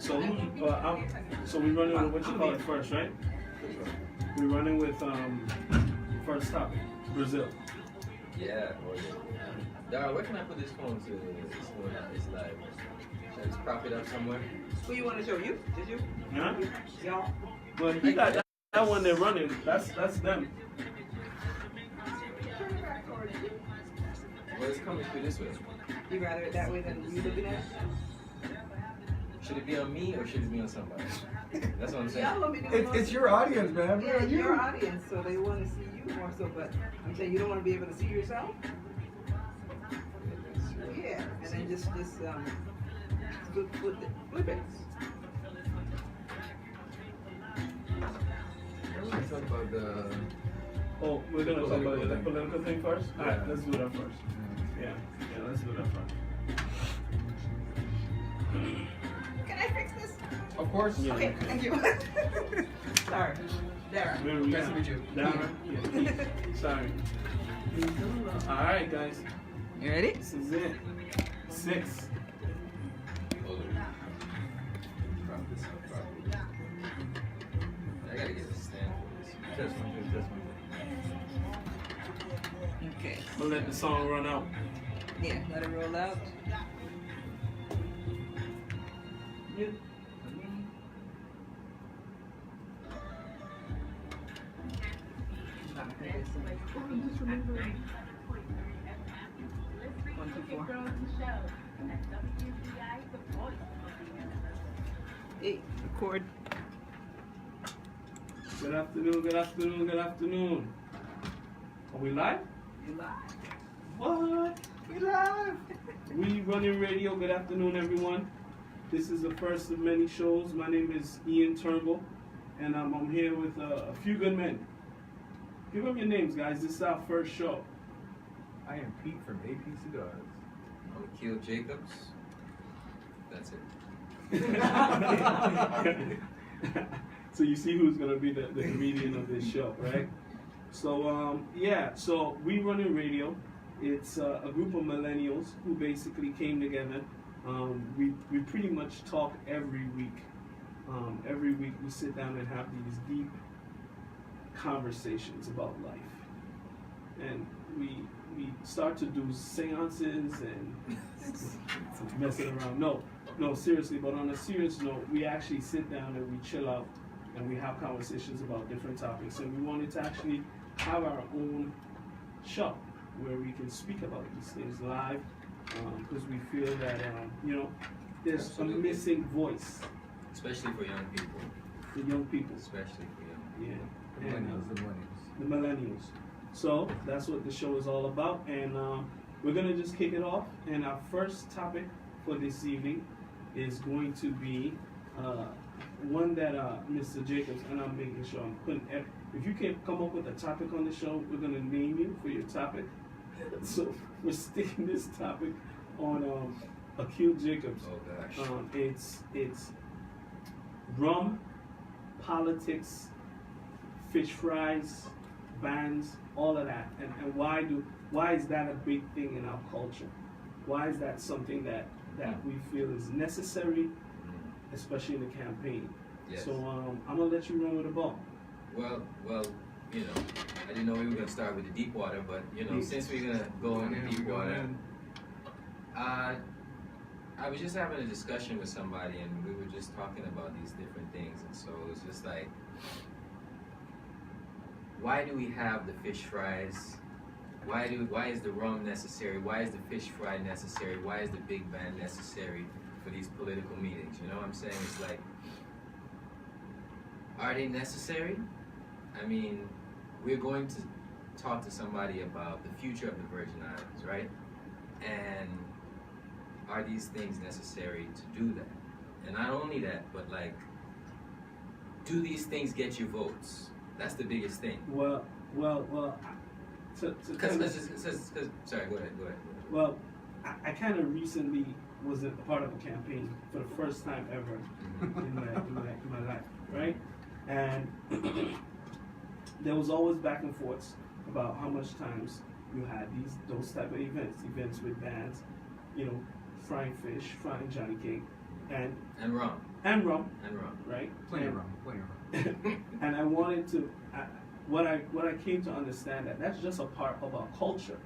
So so we're running with what you call it first, right? We're running with first topic, Brazil. Yeah. Dara, where can I put this phone to? It's live. Should I just prop it up somewhere? Who you want to show? You? Did you? Huh? Y'all? Well, you got that one they're running. That's them. Well, it's coming through this way. You rather it that way than you looking at it? Should it be on me or should it be on somebody? That's what I'm saying. Y'all want me to It's your audience, man. Yeah, it's your audience, so they want to see you more so. But I'm saying you don't want to be able to see yourself. Yeah, and then just flip it. We're going to talk about the... Oh, we're gonna talk about the political thing first? Yeah. Alright, let's do that first. Yeah, let's do that first. Can I fix this? Of course. Yeah. Okay, thank you. Sorry. Dara. Nice to meet you. Dara? Yeah. Sorry. Alright, guys. You ready? This is it. 6. I gotta get a stand for this. This one. Okay. We'll let the song run out. Yeah, let it roll out. Hey, record. Good afternoon. Are we live? You live. What? We live. We Runnin Radio. Good afternoon, everyone. This is the first of many shows. My name is Ian Turnbull, and I'm here with a few good men. Give them your names, guys. This is our first show. I am Pete from AP Cigars. I'm Akil Jacobs. That's it. So you see who's gonna be the comedian of this show, right? So so we Runnin Radio. It's a group of millennials who basically came together. We pretty much talk every week. Every week we sit down and have these deep conversations about life, and we start to do seances and messing around. No, seriously. But on a serious note, we actually sit down and we chill out and we have conversations about different topics. And we wanted to actually have our own show where we can speak about these things live, because we feel that there's Absolutely. a missing voice Especially for young people. for young people. Especially for young Yeah. The And, millennials. the millennials. So that's what the show is all about, and we're gonna just kick it off. And our first topic for this evening is going to be one that Mr. Jacobs, and I'm making sure I'm putting. If you can come up with a topic on the show, we're gonna name you for your topic. So we're sticking this topic on Akil Jacobs. Oh gosh. It's rum, politics, fish fries, bands, all of that. And why is that a big thing in our culture? Why is that something that we feel is necessary, especially in the campaign? Yes. So I'm gonna let you run with the ball. Well, I didn't know we were gonna start with the deep water, but since we're gonna go in the deep water, I was just having a discussion with somebody, and we were just talking about these different things, and so it was just like, why do we have the fish fries? Why is the rum necessary? Why is the fish fry necessary? Why is the big band necessary for these political meetings? You know what I'm saying? It's like, are they necessary? I mean, we're going to talk to somebody about the future of the Virgin Islands, right? And are these things necessary to do that? And not only that, but like, do these things get you votes? That's the biggest thing. Well. Sorry, go ahead. Well, I kind of recently was a part of a campaign for the first time ever in my life, right? And there was always back and forth about how much times you had those type of events with bands, frying fish, frying Johnny Cake, And rum. and rum, And rum. right? Plenty of And- rum. Plenty of rum. and I wanted to, what I came to understand that's just a part of our culture.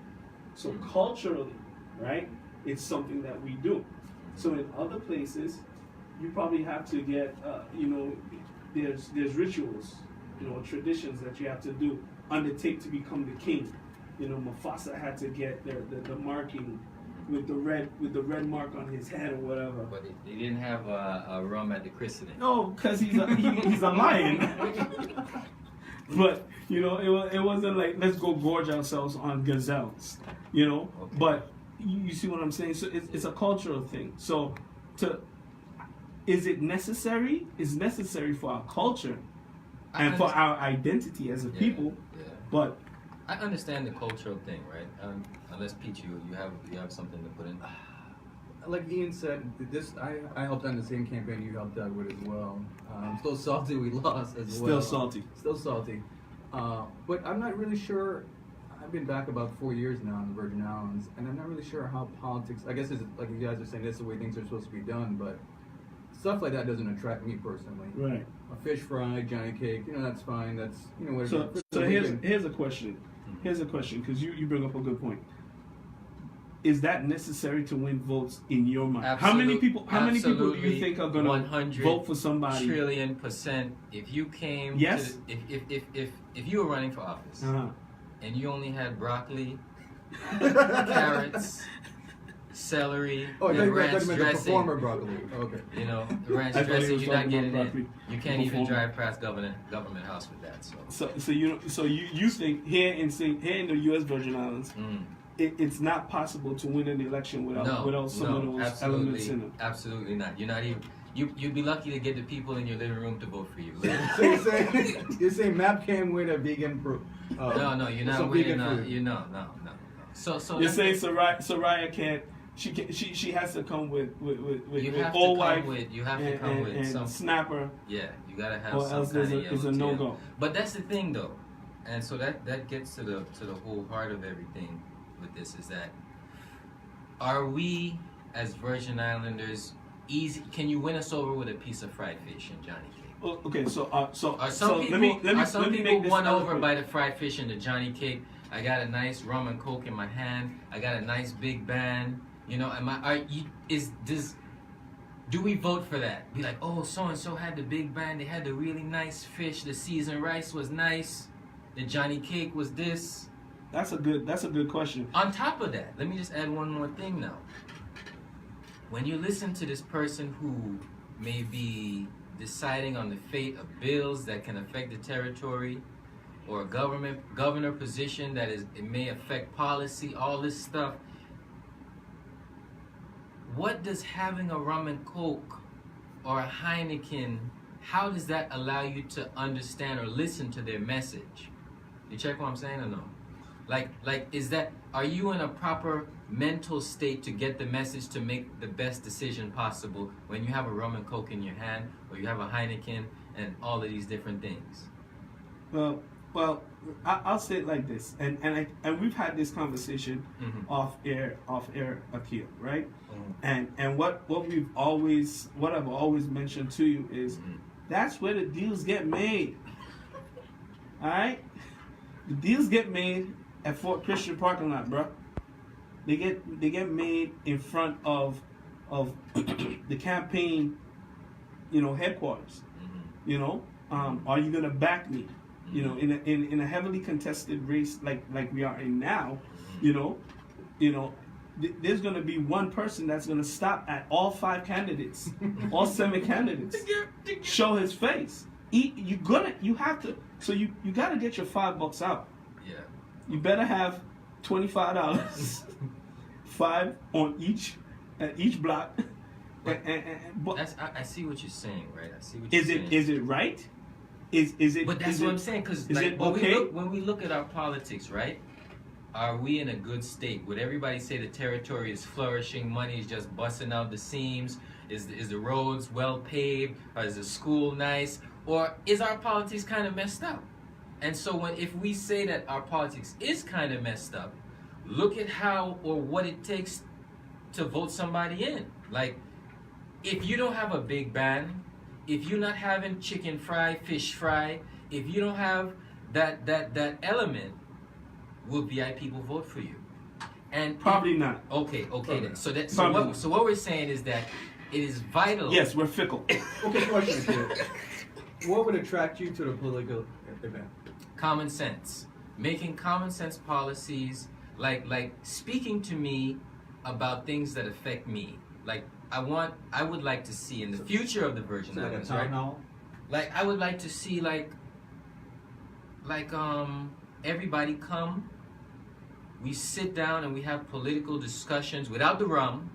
So culturally, right, it's something that we do. So in other places, you probably have to get, there's rituals, traditions that you have to undertake to become the king. Mufasa had to get the marking with the red mark on his head or whatever. But he didn't have a rum at the christening. No, because he's a lion. But it wasn't like let's go gorge ourselves on gazelles, Okay. But you see what I'm saying? So it's a cultural thing. So is it necessary? It's necessary for our culture and for our identity as a people. Yeah. But I understand the cultural thing, right? Unless Pete, you have something to put in. Like Ian said, I helped on the same campaign you helped out with as well. I'm still salty we lost as well. Still salty. But I'm not really sure. I've been back about 4 years now in the Virgin Islands, and I'm not really sure how politics. I guess it's like you guys are saying, that's the way things are supposed to be done. But stuff like that doesn't attract me personally. right. A fish fry, Johnny cake, that's fine. That's whatever. So here's a question. Here's a question because you bring up a good point. Is that necessary to win votes in your mind? How many people do you think are going to vote for somebody? 100,000,000,000%. If you came, Yes. if you were running for office Uh-huh. and you only had broccoli, carrots, celery, Oh, and you ranch meant the dressing, performer broccoli. Okay. The ranch I thought he dressing, was you're not talking getting about in. broccoli. You can't The even performer. drive past government house with that. So you think here in the U.S. Virgin Islands, it's not possible to win an election without some of those elements in it. Absolutely not. You're not even. You'd be lucky to get the people in your living room to vote for you. So you're saying MAP can't win a vegan fruit? No, you're not some winning. vegan food. No. So You're that's- saying Soraya can't. She has to come with you have to all come white with you have to come with and some snapper, yeah, you gotta have or some else kind there's of a yellow no tail. go. But that's the thing though, and so that gets to the whole heart of everything with this is that are we as Virgin Islanders easy? Can you win us over with a piece of fried fish and Johnny cake? Oh, okay, so Are some people let me make this won over eloquent. by the fried fish and the Johnny cake? I got a nice rum and coke in my hand. I got a nice big band. Do we vote for that? Be like, oh, so and so had the big band. They had the really nice fish. The seasoned rice was nice. The Johnny cake was this. That's a good question. On top of that, let me just add one more thing now. When you listen to this person who may be deciding on the fate of bills that can affect the territory, or a governor position it may affect policy, all this stuff. What does having a rum and coke or a Heineken, how does that allow you to understand or listen to their message? You check what I'm saying or no? Like are you in a proper mental state to get the message to make the best decision possible when you have a rum and coke in your hand or you have a Heineken and all of these different things? Well, I'll say it like this, and we've had this conversation off air, Akil, right? And what I've always mentioned to you is that's where the deals get made. All right, the deals get made at Fort Christian parking lot, bro. They get made in front of the campaign, headquarters. Are you gonna back me? In a heavily contested race like we are in now, there's going to be one person that's going to stop at all 5 candidates, all 7 candidates, show his face. You have to. So you got to get your $5 out. Yeah. You better have $25, 5 on each block. But But I see what you're saying, right? I see what you're is saying. it right? Is it? But that's what I'm saying, because when we look at our politics, right? Are we in a good state? Would everybody say the territory is flourishing, money is just busting out the seams? Is the roads well paved? Or is the school nice? Or is our politics kind of messed up? And so if we say that our politics is kind of messed up, look at how or what it takes to vote somebody in. Like, if you don't have a big band, if you're not having chicken fry, fish fry, if you don't have that element, will VIP people vote for you? And Probably not. Okay, Probably then. not. So what we're saying is that it is vital. Yes, we're fickle. Okay, question here. What would attract you to the political event? Common sense, making common sense policies, like speaking to me about things that affect me. Like I would like to see in the future of the Virgin Like a Islands, town right? hall? Like I would like to see everybody come. We sit down and we have political discussions without the rum,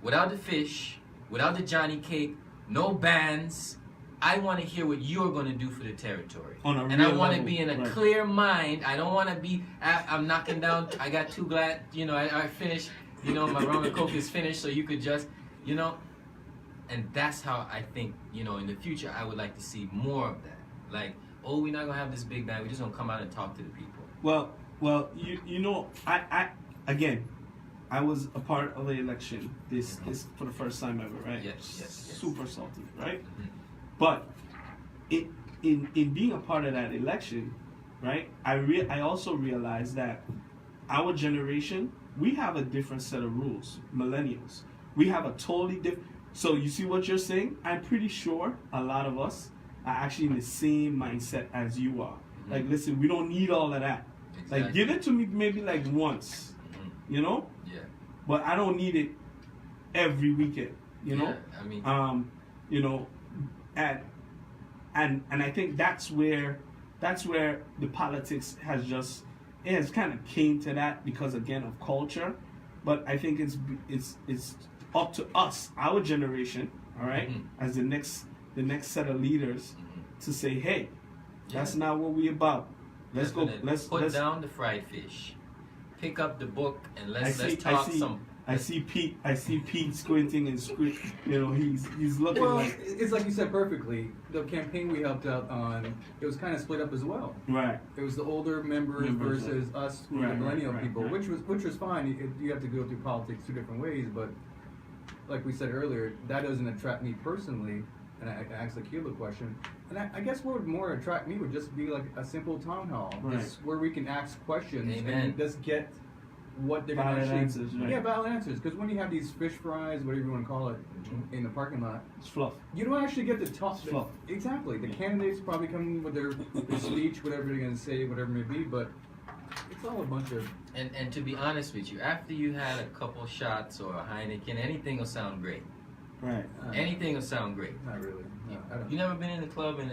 without the fish, without the Johnny cake, no bands. I want to hear what you're going to do for the territory. And I want to be in a clear mind. I don't want to be, I'm knocking down, I got 2 glass, I finished, my rum and coke is finished, so you could just, and that's how I think, in the future, I would like to see more of that. Like, oh, we're not going to have this big band, we're just going to come out and talk to the people. Well, I was a part of an election this for the first time ever, right? Yes. Super salty, right? Mhm. But in being a part of that election, right? I also realized that our generation, we have a different set of rules. Millennials, we have a totally different. So you see what you're saying? I'm pretty sure a lot of us are actually in the same mindset as you are. Mm-hmm. Like, listen, we don't need all of that. Exactly. Like, give it to me maybe like once, Yeah. But I don't need it every weekend, Yeah, I mean, and I think that's where the politics has kind of came to that because again of culture, but I think it's up to us, our generation, all right, as the next set of leaders to say, hey, that's not what we about. Let's Definitely. go. Let's put down the fried fish. Pick up the book and let's talk some. I see Pete squinting and he's looking Well, like it's like you said perfectly. The campaign we helped out on, it was kind of split up as well. right. It was the older members versus us, the millennial people, which was fine. You have to go through politics 2 different ways, but like we said earlier, that doesn't attract me personally. And I asked Akil the question, and I guess what would more attract me would just be like a simple town hall, just where we can ask questions and just get what they're valid actually answers, right? Yeah, valid answers. Because when you have these fish fries, whatever you want to call it, in the parking lot, It's fluff. you don't actually get to talk. It's fluff. Exactly. The candidates probably come with their speech, whatever they're going to say, whatever it may be, but it's all a bunch of. And to be honest with you, after you had a couple shots or a Heineken, anything will sound great. Right. Anything will sound great. Not really. No, I don't. You never been in the club and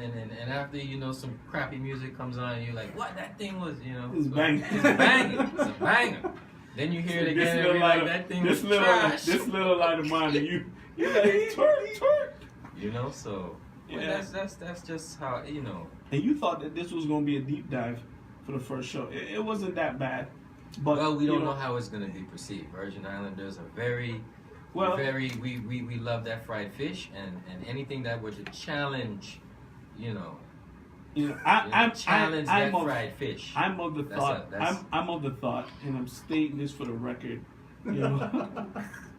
after some crappy music comes on and you're like, what, that thing was, It's banging. It's banging. It's a banger. Then you hear it again and you're like, that thing was trash. This little light of mine, you're like twerk. So Yeah. that's just how, And you thought that this was gonna be a deep dive for the first show. It wasn't that bad, but well, we don't know how it's going to be perceived. Virgin Islanders are very we love that fried fish and anything that would challenge, challenge that fried fish. I'm of the thought. I'm of the thought, and I'm stating this for the record.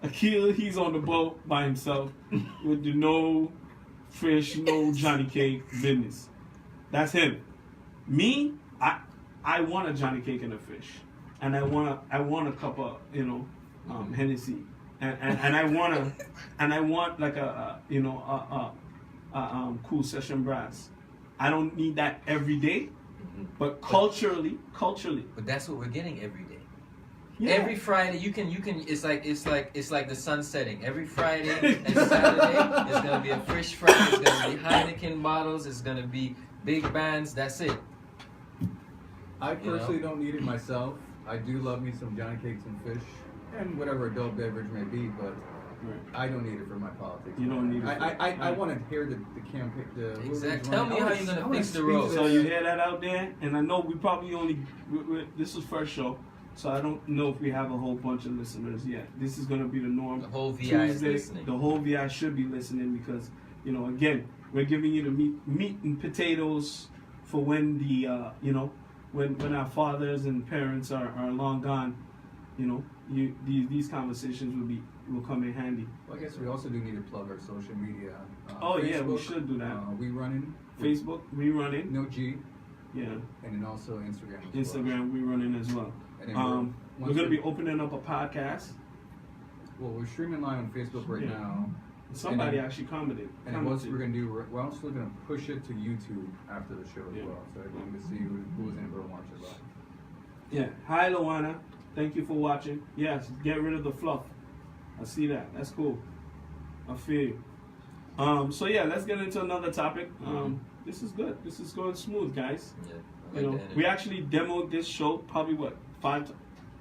Akil, he's on the boat by himself with the no fish, no Johnny cake business. That's him. Me, I want a Johnny cake and a fish, and I want a cup of Hennessy, and I want like a cool session brass. I don't need that every day, but culturally. But that's what we're getting every day. Yeah. Every Friday, you can. It's like the sun setting. Every Friday and Saturday, it's gonna be a fish fry. It's gonna be Heineken bottles. It's gonna be big bands. That's it. I personally don't need it myself. I do love me some Johnny cakes and fish, and whatever adult beverage may be, but I don't need it for my politics. You don't need it. I want to hear the campaign. Exactly. Tell me how you're gonna fix the road. So you hear that out there? And I know we probably this is first show, so I don't know if we have a whole bunch of listeners yet. This is gonna be the norm. The whole VI is Tuesday, listening. the whole VI should be listening because again, we're giving you the meat and potatoes for when the when our fathers and parents are long gone. these conversations will come in handy. Well, I guess we also do need to plug our social media. Yeah, we should do that. We Runnin. Facebook, we Runnin. No G. Yeah. And then also Instagram as well. Instagram, we Runnin as well. And then we're going to be opening up a podcast. Well, we're streaming live on Facebook right now. Somebody actually commented. And what we're going to do, we're also going to push it to YouTube after the show as well, so everyone can see who's in and watch it live. Yeah. Hi, Luana. Thank you for watching. Yes, get rid of the fluff. I see that. That's cool. I feel you. So yeah, let's get into another topic. This is good. This is going smooth, guys. Yeah. We actually demoed this show probably 5 times.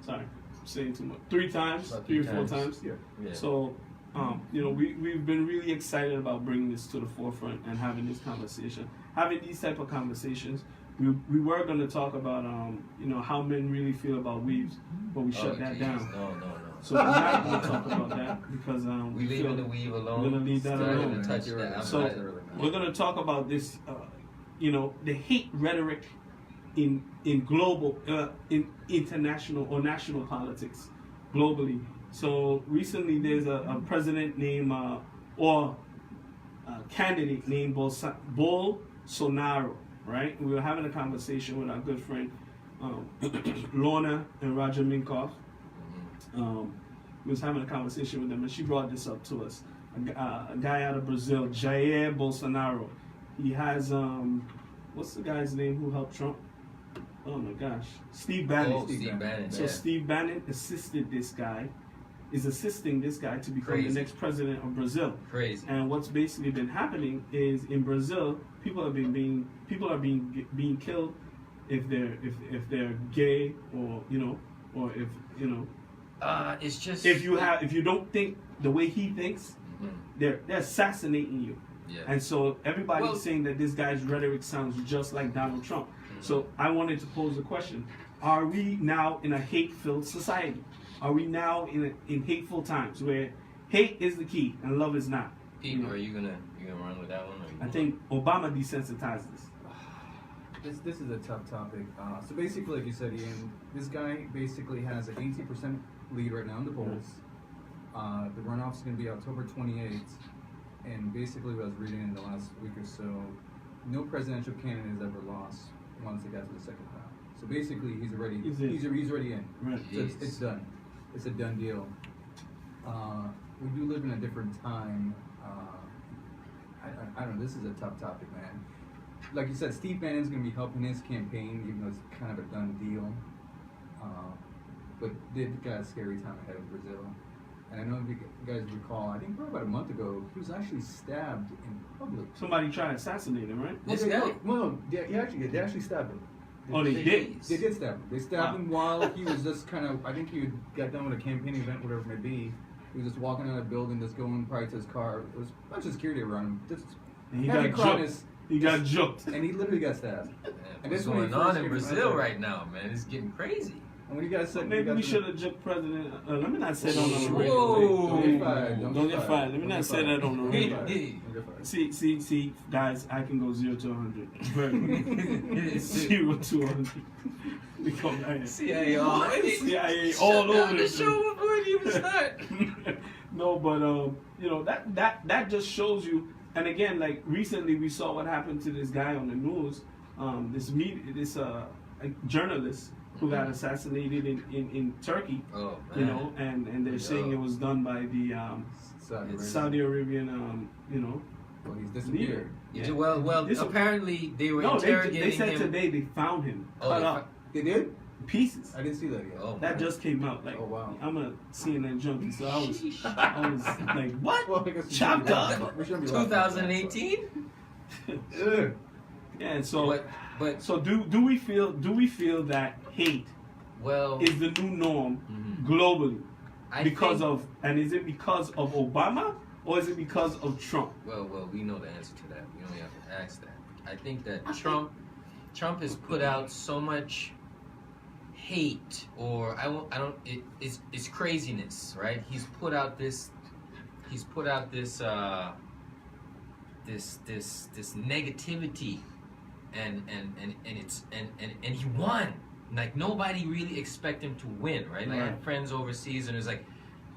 Sorry, I'm saying too much. 3 times, About 3 or 3 4 times. times. Yeah. So, we've been really excited about bringing this to the forefront and having this conversation, having these type of conversations. We were going to talk about how men really feel about weaves, but we shut that down. No. So we're not going to talk about that because we leaving the weave alone. We're going to leave that alone. Touch that. So we're going to talk about this, the hate rhetoric in global, in international or national politics, globally. So recently, there's a president named or a candidate named Bolsonaro. Right? We were having a conversation with our good friend Lorna and Roger Minkoff. We was having a conversation with them, and she brought this up to us. A guy out of Brazil, Jair Bolsonaro. He has what's the guy's name who helped Trump? Oh my gosh, Steve Bannon. Oh, Steve Bannon. So Steve Bannon is assisting this guy to become the next president of Brazil. Crazy. And what's basically been happening is in Brazil, people are being killed if they're gay or it's just if you don't think the way he thinks, they're assassinating you. Yeah. And so everybody's saying that this guy's rhetoric sounds just like Donald Trump. So I wanted to pose a question: are we now in a hate-filled society? Are we now in hateful times where hate is the key and love is not? Pete, are you gonna run with that one? I think Obama desensitized us. This is a tough topic. So basically, like you said, Ian, this guy basically has an 18% lead right now in the polls. The runoff's going to be October 28th, and basically, what I was reading in the last week or so, no presidential candidate has ever lost once they got to the second round. So basically, he's already in. Right. So it's done. It's a done deal. We do live in a different time. I don't know. This is a tough topic, man. Like you said, Steve Bannon's going to be helping his campaign, even though it's kind of a done deal. But they've got a scary time ahead of Brazil. And I know if you guys recall, I think probably about a month ago, he was actually stabbed in public. Somebody tried to assassinate him, right? This guy? They actually stabbed him. They did? They did stab him. They stabbed him while he was just kind of, I think he got done with a campaign event, whatever it may be. He was just walking out of the building, just going probably to his car. There was a bunch of security around him. And he got juked. He got juked. And he literally got stabbed. And what's going on in Brazil right now, man? It's getting crazy. And when you guys said maybe we should have juked President. Let me not say that on the radio. Whoa! Don't get fired. Let me not say that on the radio. See, guys, I can go 0 to 100. Very 0 to 100. We come right here. CIA all over the show before it even start. No, but that just shows you. And again, like recently, we saw what happened to this guy on the news. This journalist who got assassinated in Turkey. Oh, man. And they're saying it was done by the Saudi Arabian, Well, he's disappeared. Yeah. Well, apparently they were interrogating they said him. Today they found him cut up. They did? Pieces. I didn't see that yet. Oh, that just came out. Like, oh wow. I'm a CNN junkie, so I was like, what? Well, chopped up. 2018. Yeah, and so, but so do we feel that hate is the new norm globally is it because of Obama or is it because of Trump? Well, we know the answer to that. We only have to ask that. I think that Trump has put out so much hate, or it's craziness, right? He's put out this negativity, and he won. like nobody really expect him to win, right? Like I Right. had friends overseas, and it was like,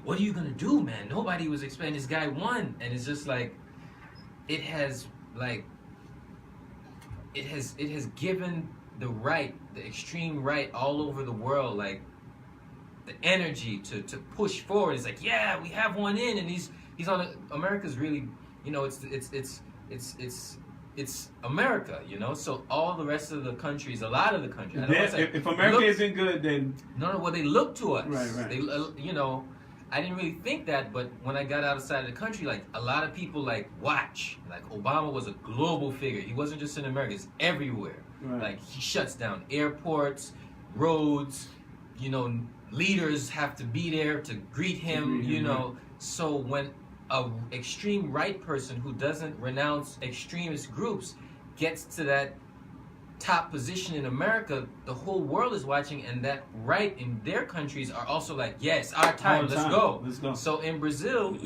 what are you gonna do, man? Nobody was expecting this guy won, and it's just like, it has given the right, the extreme right, all over the world, like the energy to push forward. It's like, yeah, we have one in, and he's on America's really, you know, it's America, you know. So all the rest of the countries, a lot of the countries, I don't wanna say, If America isn't good, then no, well, they look to us. Right. They, you know, I didn't really think that, but when I got outside of the country, like a lot of people like watch. Like Obama was a global figure. He wasn't just in America; it's everywhere. Right. Like he shuts down airports, roads. You know, leaders have to be there to greet him. You know, so when a extreme right person who doesn't renounce extremist groups gets to that top position in America, the whole world is watching, and that right in their countries are also like, yes, our time, let's go. Let's go. So in Brazil,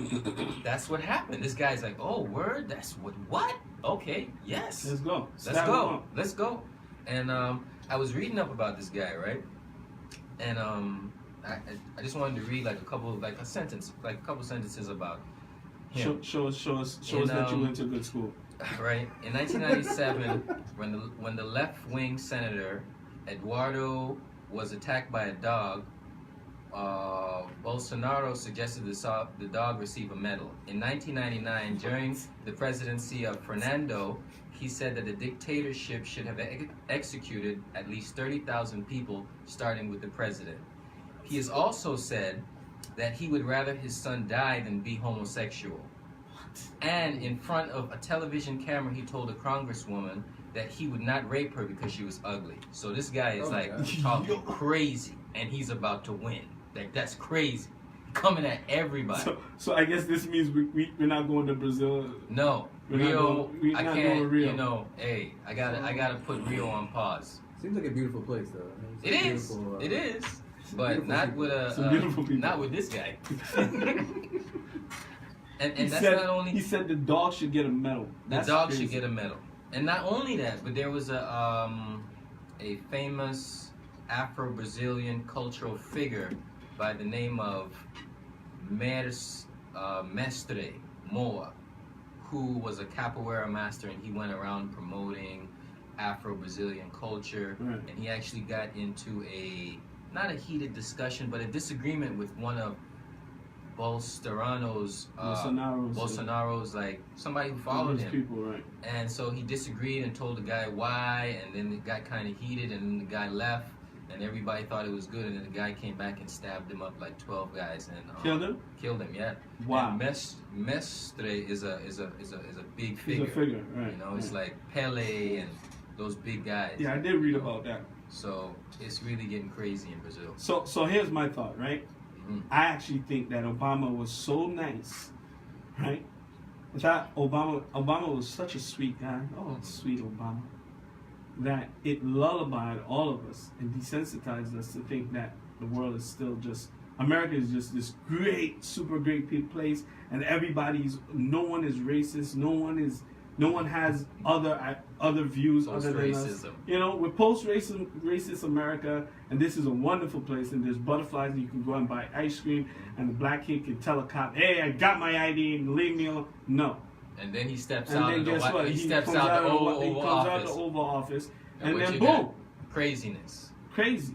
that's what happened. This guy's like, oh, word, that's what? Okay, yes. Let's go. Let's go. And I was reading up about this guy, right? And I just wanted to read like a couple sentences about him. Show us that you went to a good school. Right. In 1997, when the left-wing senator Eduardo was attacked by a dog, Bolsonaro suggested the dog receive a medal. In 1999, during the presidency of Fernando, he said that the dictatorship should have executed at least 30,000 people, starting with the president. He has also said that he would rather his son die than be homosexual. And in front of a television camera, he told a congresswoman that he would not rape her because she was ugly. So this guy is talking crazy, and he's about to win. Like, that's crazy. Coming at everybody. So I guess this means we're not going to Brazil. No, We're Rio. not I going can't. to Rio. You know, hey, I gotta put Rio on pause. Seems like a beautiful place, though. It is. It is. But not with Some beautiful people. not with this guy. And He that's said, not only he said the dog should get a medal. the dog should get a medal. And not only that, but there was a famous Afro-Brazilian cultural figure by the name of Mestre Moa, who was a capoeira master, and he went around promoting Afro-Brazilian culture. Right. And he actually got into not a heated discussion, but a disagreement with one of Bolsonaro's like somebody who followed him. People, right. And so he disagreed and told the guy why, and then it got kind of heated, and then the guy left, and everybody thought it was good, and then the guy came back and stabbed him up like 12 guys and Killed him? Killed him, yeah. Wow. And Mestre is a big figure. He's a figure, right. You know, it's like Pele and those big guys. Yeah, I did read about that. So it's really getting crazy in Brazil. So here's my thought, right? I actually think that Obama was so nice, right? I thought Obama was such a sweet guy. Oh, sweet Obama. That it lullabied all of us and desensitized us to think that the world is still just, America is just this great, super great place, and no one is racist, no one has other views other than us. You know, we're post-racist America, and this is a wonderful place, and there's butterflies, and you can go and buy ice cream, and the black kid can tell a cop, hey, I got my ID, and leave me alone. No. And then he steps and out then of the guess what? He steps out the Oval Office, and then you boom. got craziness. Crazy.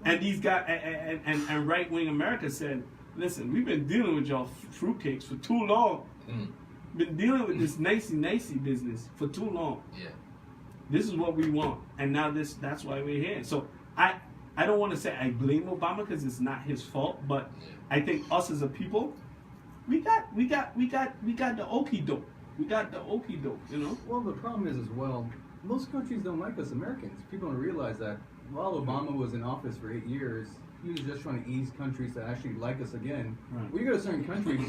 And these guys, and right-wing America said, listen, we've been dealing with y'all fruitcakes for too long. Been dealing with this nicey business for too long. Yeah. This is what we want, and now that's why we're here. So I don't want to say I blame Obama because it's not his fault, but I think us as a people, we got the okie doke. We got the okie doke, you know. Well, the problem is as well, most countries don't like us Americans. People don't realize that while Obama was in office for 8 years, he was just trying to ease countries to actually like us again. Right. When you go to certain countries,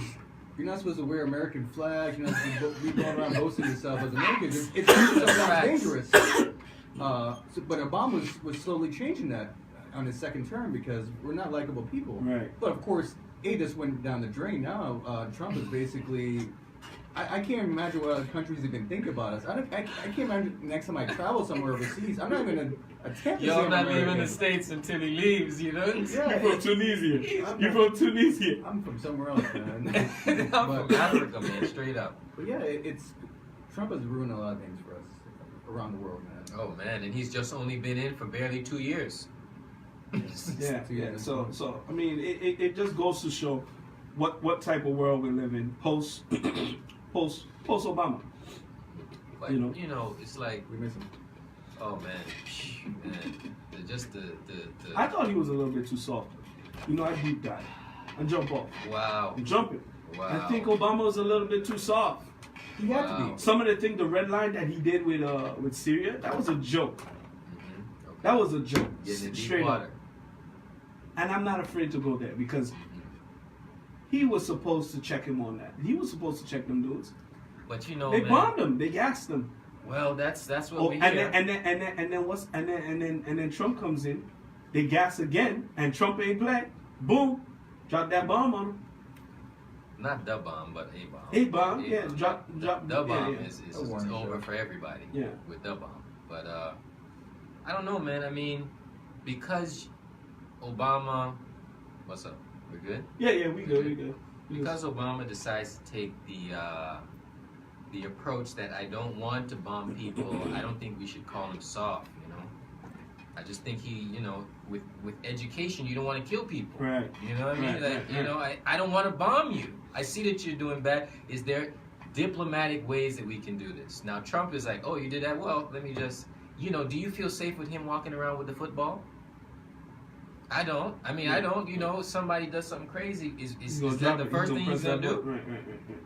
you're not supposed to wear American flags. You're not supposed to be going around boasting yourself as Americans. It's sometimes dangerous. But Obama was slowly changing that on his second term because we're not likable people. Right. But of course, this went down the drain now. Trump is basically I can't imagine what other countries even think about us. I can't imagine next time I travel somewhere overseas, I'm not even gonna attempt to Yo, say I'm not American. leaving the States until he leaves, you know? Yeah, You're from Tunisia. You're from Tunisia. I'm from somewhere else, man. I'm from Africa, man, straight up. But yeah, it's Trump has ruined a lot of things for us around the world, man. Oh man, and he's just only been in for barely 2 years. Yeah. So I mean, it just goes to show what type of world we live in post Obama. But, You know. it's like, We miss him. oh man, just the I thought he was a little bit too soft. You know, I deep dive. I jump off. wow, I'm jumping. wow. I think Obama was a little bit too soft. He had to Wow. be. Some of the things, the red line that he did with Syria, that was a joke. Okay. That was a joke. Getting in deep Straight water. up. And I'm not afraid to go there because he was supposed to check him on that. He was supposed to check them dudes. But you know, They man. bombed him. They gassed them. Well, that's what Oh, we and hear. then Trump comes in. They gas again, and Trump ain't play. Boom, drop that bomb on him. Not the bomb, but a bomb. A bomb, yeah, drop. The bomb yeah. is A warning over shot. for everybody. Yeah. With the bomb, but I don't know, man. I mean, because Obama, what's up? We're good. Yeah, we good. Because Obama decides to take the approach that I don't want to bomb people, I don't think we should call him soft. You know, I just think he, with education, you don't want to kill people. Right. You know what I mean? Right, right. I don't want to bomb you. I see that you're doing bad. Is there diplomatic ways that we can do this? Now, Trump is like, oh, you did that? Well, let me just, do you feel safe with him walking around with the football? I don't. I mean, I don't. Somebody does something crazy. Is that the first thing he's going to do? Right.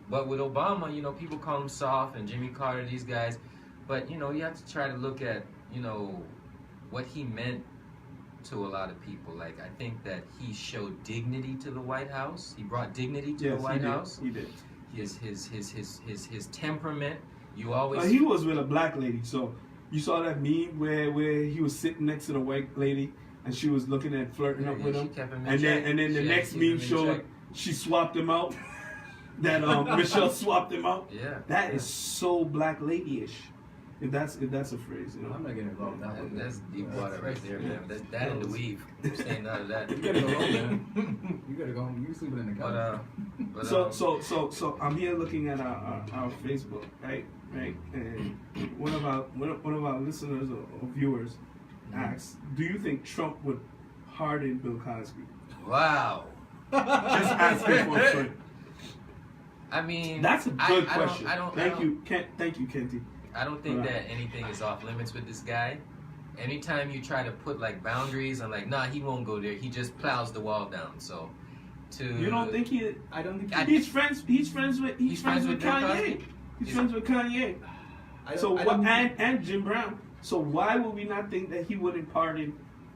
But with Obama, people call him soft, and Jimmy Carter, these guys. But, you have to try to look at, what he meant to a lot of people. Like, I think that he showed dignity to the White House. He brought dignity to the White House. He did. His temperament. You always. He was with a black lady, so you saw that meme where he was sitting next to the white lady and she was looking at flirting up with him. Kept him in And check. then the She next had to keep meme him in showed check. she swapped him out. That Michelle swapped him out. Yeah. That is so black lady-ish. If that's a phrase, I'm not getting involved in that one. That's deep water right there, man. That's that and the weave. I'm staying out of that. You gotta go home, man. You gotta go home. You're sleeping in the couch. But So I'm here looking at our Facebook, right? And one of our listeners or viewers asks, do you think Trump would pardon Bill Cosby? wow. Just asking for a friend. I mean, That's a good I question. don't, Thank you, Kenty. I don't think that anything is off limits with this guy. Anytime you try to put like boundaries, I'm like, nah, he won't go there. He just plows the wall down. So, You don't think he? I don't think He's friends with He's friends with Bill Kanye. Cosby? He's friends with Kanye. So and Jim Brown. So why would we not think that he wouldn't pardon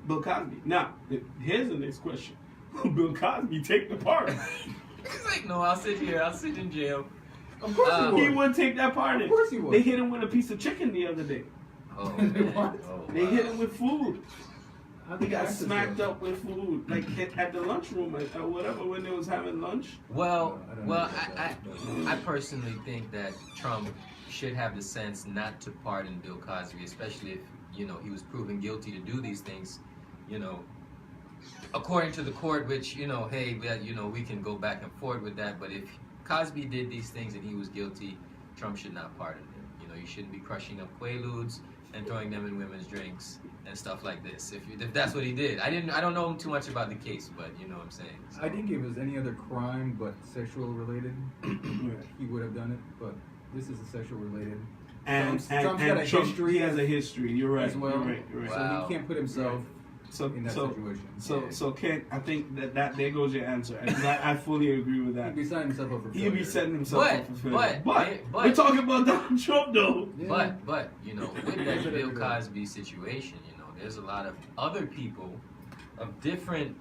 Bill Cosby? Now, here's the next question: Will Bill Cosby take the pardon? He's like, no, I'll sit here. I'll sit in jail. Of course he would. He would take that pardon. Of course he would. They hit him with a piece of chicken the other day. Oh, man. What? Oh, They wow. hit him with food. How He did got access smacked those? up with food, like at the lunchroom or whatever when they was having lunch. Well, I don't know about I personally think that Trump should have the sense not to pardon Bill Cosby, especially if he was proven guilty to do these things. According to the court, which hey, we can go back and forth with that. But if Cosby did these things and he was guilty, Trump should not pardon him. You shouldn't be crushing up Quaaludes and throwing them in women's drinks and stuff like this. If that's what he did, I don't know too much about the case, but you know what I'm saying. So. I think if it was any other crime but sexual related, he would have done it. But this is a sexual related. Trump's got a history. He has a history. You're right. as well. You're right. Wow. So he can't put himself in that situation. So Kent, I think that there goes your answer. I fully agree with that. He'd be setting himself up for He'll be failure. setting himself up for failure. but- We're talking about Donald Trump though. Yeah. But with that Bill Cosby situation, there's a lot of other people of different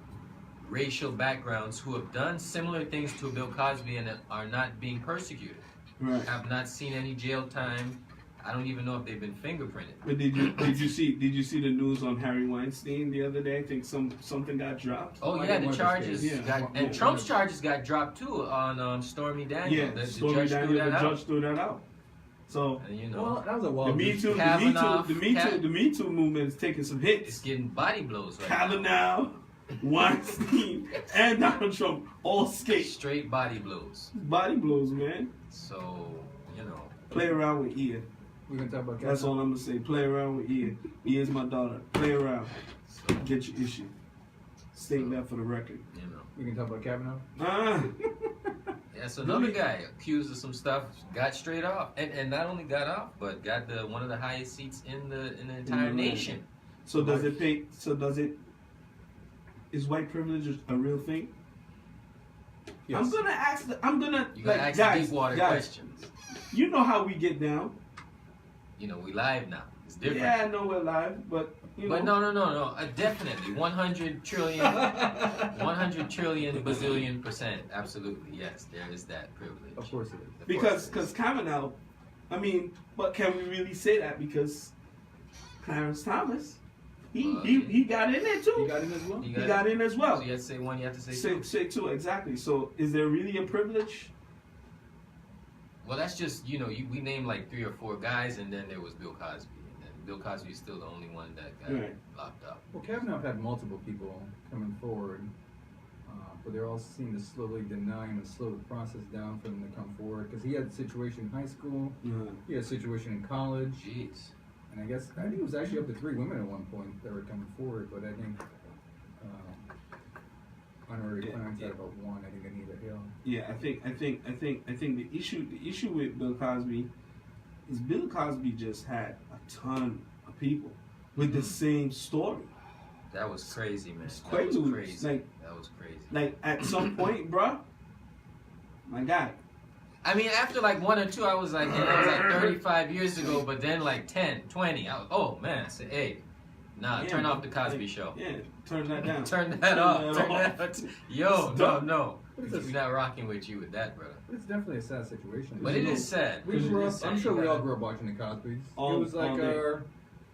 racial backgrounds who have done similar things to Bill Cosby and are not being persecuted. Right. Have not seen any jail time, I don't even know if they've been fingerprinted. But did you see the news on Harry Weinstein the other day? I think something got dropped. Oh yeah, the charges got, and Trump's charges got dropped too on Stormy Daniels. Yeah, the Stormy judge Daniels, threw that the out. judge threw that out. So And you know, Well, that was a the wild. Me Too, Kavanaugh, the Me Too movement is taking some it's hits. getting body blows right now. Kavanaugh, Weinstein, and Donald Trump all skate. Straight body blows. Body blows, man. So, you know. Play around with Ia. We're gonna talk about That's Kavanaugh. all I'm gonna say. Play around with Ia. Ia's my daughter. Play around. So, Get your issue. State that for the record. you know. We can talk about Kavanaugh. Ah. Yeah, so another guy accused of some stuff got straight off, and not only got off, but got the one of the highest seats in the entire nation. So does it pay? So does it? Is white privilege a real thing? Yes. I'm gonna ask. I'm gonna You gotta like ask guys. the deep water Guys, questions. you know how we get down. You know, we live now. It's different. Yeah, I know we're live, but you know. But no. Definitely, 100 trillion, 100 trillion bazillion %. Absolutely, yes, there is that privilege. Of course it is. Of Because course it is. Kavanaugh, I mean, but can we really say that? Because Clarence Thomas, he got in there too. You got him as well. You He got in as well. So you have to say one, you have to say two. Say two, exactly. So is there really a privilege? Well, that's just, you know, we named like 3 or 4 guys, and then there was Bill Cosby. And then Bill Cosby is still the only one that got Right. locked up. Well, Kavanaugh had multiple people coming forward, but they all seem to slowly deny him and slow the process down for them to come forward. Because he had a situation in high school, he had a situation in college, Jeez. and I think it was actually up to 3 women at one point that were coming forward. But I think honorary Clarence had about 1. I think Anita Hill. Yeah, I think the issue with Bill Cosby is Bill Cosby just had a ton of people with the same story. That was crazy, man. It's That crazy. was crazy. Like- that was crazy. Like at some point, bruh, my guy. I mean, after like 1 or 2, I was like, that was like 35 years ago, but then like 10, 20, oh man, I said, hey, nah, Yeah, turn off the Cosby like, Show. Yeah, turn that down. Turn that off. Turn that off. Yo, It's done. no. What is this? We're not rocking with you with that, brother. It's definitely a sad situation. But it is sad. We It grew is up. sad. I'm sure You we all gotta- grew up watching the Cosbys. All- It was like all day. our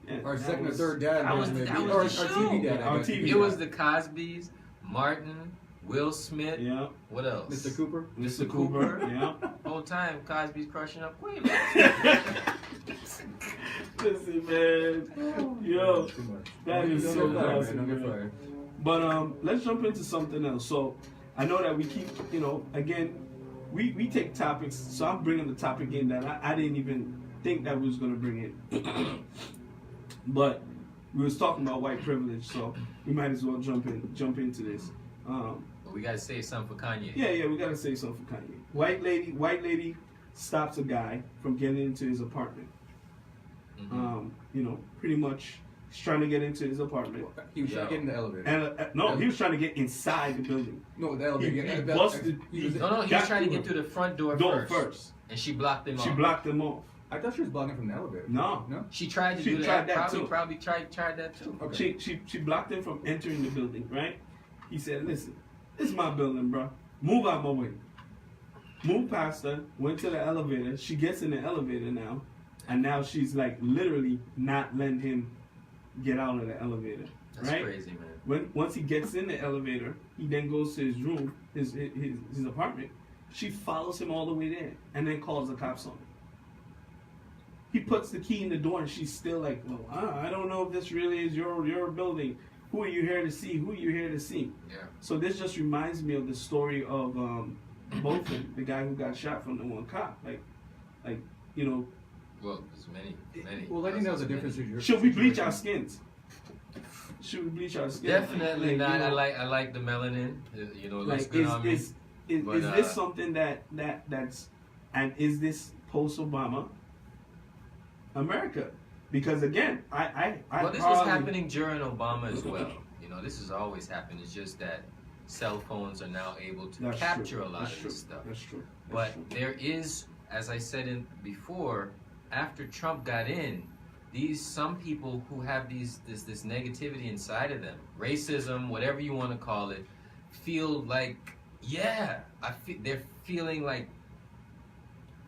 Yeah, our that second or was- third dad, that was- maybe. that was Or the our show. TV dad. I Our guess. TV It was the Cosbys, Martin, Will Smith. Yeah, What else? Mr. Cooper. Mr. Cooper. Yeah. Whole time Cosby's crushing up Queen. Listen, man. Yo, Too much. that is Don't so get fired, awesome, man. Don't get man. fired. But let's jump into something else. So I know that we keep, again, we take topics. So I'm bringing the topic in that I didn't even think that we was gonna bring it. But we was talking about white privilege, so we might as well jump into this. But we gotta say something for Kanye. Yeah, we gotta say something for Kanye. White lady stops a guy from getting into his apartment. Mhm. Pretty much he's trying to get into his apartment. He was trying to get in the elevator. And no, he was trying to get inside the building. No, the elevator. He yeah, busted- he was- No, he was Got trying to through get through the front door Door first. first. And she blocked him She off. blocked him off. I thought she was blocking from the elevator. No. No. She tried to She do that. tried that probably, too. probably tried that too. Okay. She blocked him from entering the building, right? He said, listen, this is my building, bro. Move out my way. Moved past her, went to the elevator. She gets in the elevator now, and now she's like literally not letting him get out of the elevator. That's right? crazy, man. Once he gets in the elevator, he then goes to his room, his apartment. She follows him all the way there, and then calls the cops on him. He puts the key in the door, and she's still like, "Well, I don't know if this really is your building. Who are you here to see? Who are you here to see?" Yeah. So this just reminds me of the story of Bolton, the guy who got shot from the one cop. Like Well, there's many. Well, I think that was a different situation. should we bleach our skins? Should we bleach our skins? Definitely Like, not. you know, I like the melanin. It looks like good on me. is But, this something that's and is this post Obama America? Because again, I Well, this was happening during Obama as well. This has always happened. It's just that cell phones are now able to That's capture true. a lot That's of true. this stuff. That's true. But there is, as I said before, after Trump got in, some people who have this negativity inside of them, racism, whatever you want to call it, feel like they're feeling like,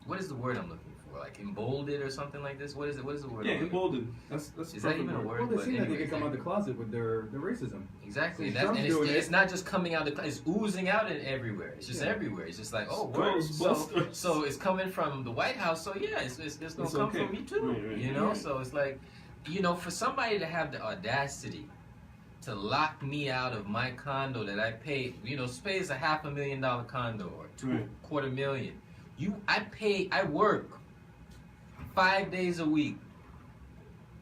what is the word I'm looking for? like emboldened or something like this. What is it? What is the word? Yeah, emboldened. That's Is that even a word? Well, they But seem like they anyways, can come out the closet with their racism. exactly. So And, Trump's and doing it's it. not just coming out. It's oozing out in everywhere. It's just Yeah. everywhere. It's just like, oh, word. So, Ghostbusters. so it's coming from the White House. So yeah, it's gonna It's come okay. from me too. Right. You know. Right. So it's like, for somebody to have the audacity to lock me out of my condo that I paid, space a $500,000 condo or $250,000. I work 5 days a week,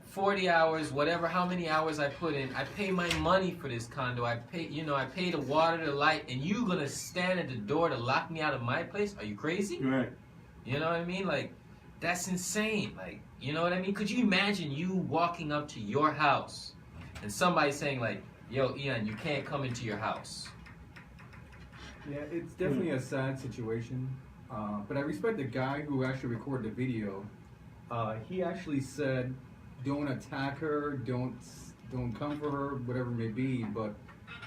40 hours, whatever, how many hours I put in. I pay my money for this condo. I pay the water, the light, and you gonna stand at the door to lock me out of my place? Are you crazy? Right. You know what I mean? Like, that's insane. Like, you know what I mean? Could you imagine you walking up to your house and somebody saying like, yo, Ian, you can't come into your house? Yeah, it's definitely a sad situation. But I respect the guy who actually recorded the video. He actually said, "Don't attack her, don't come for her, whatever it may be." But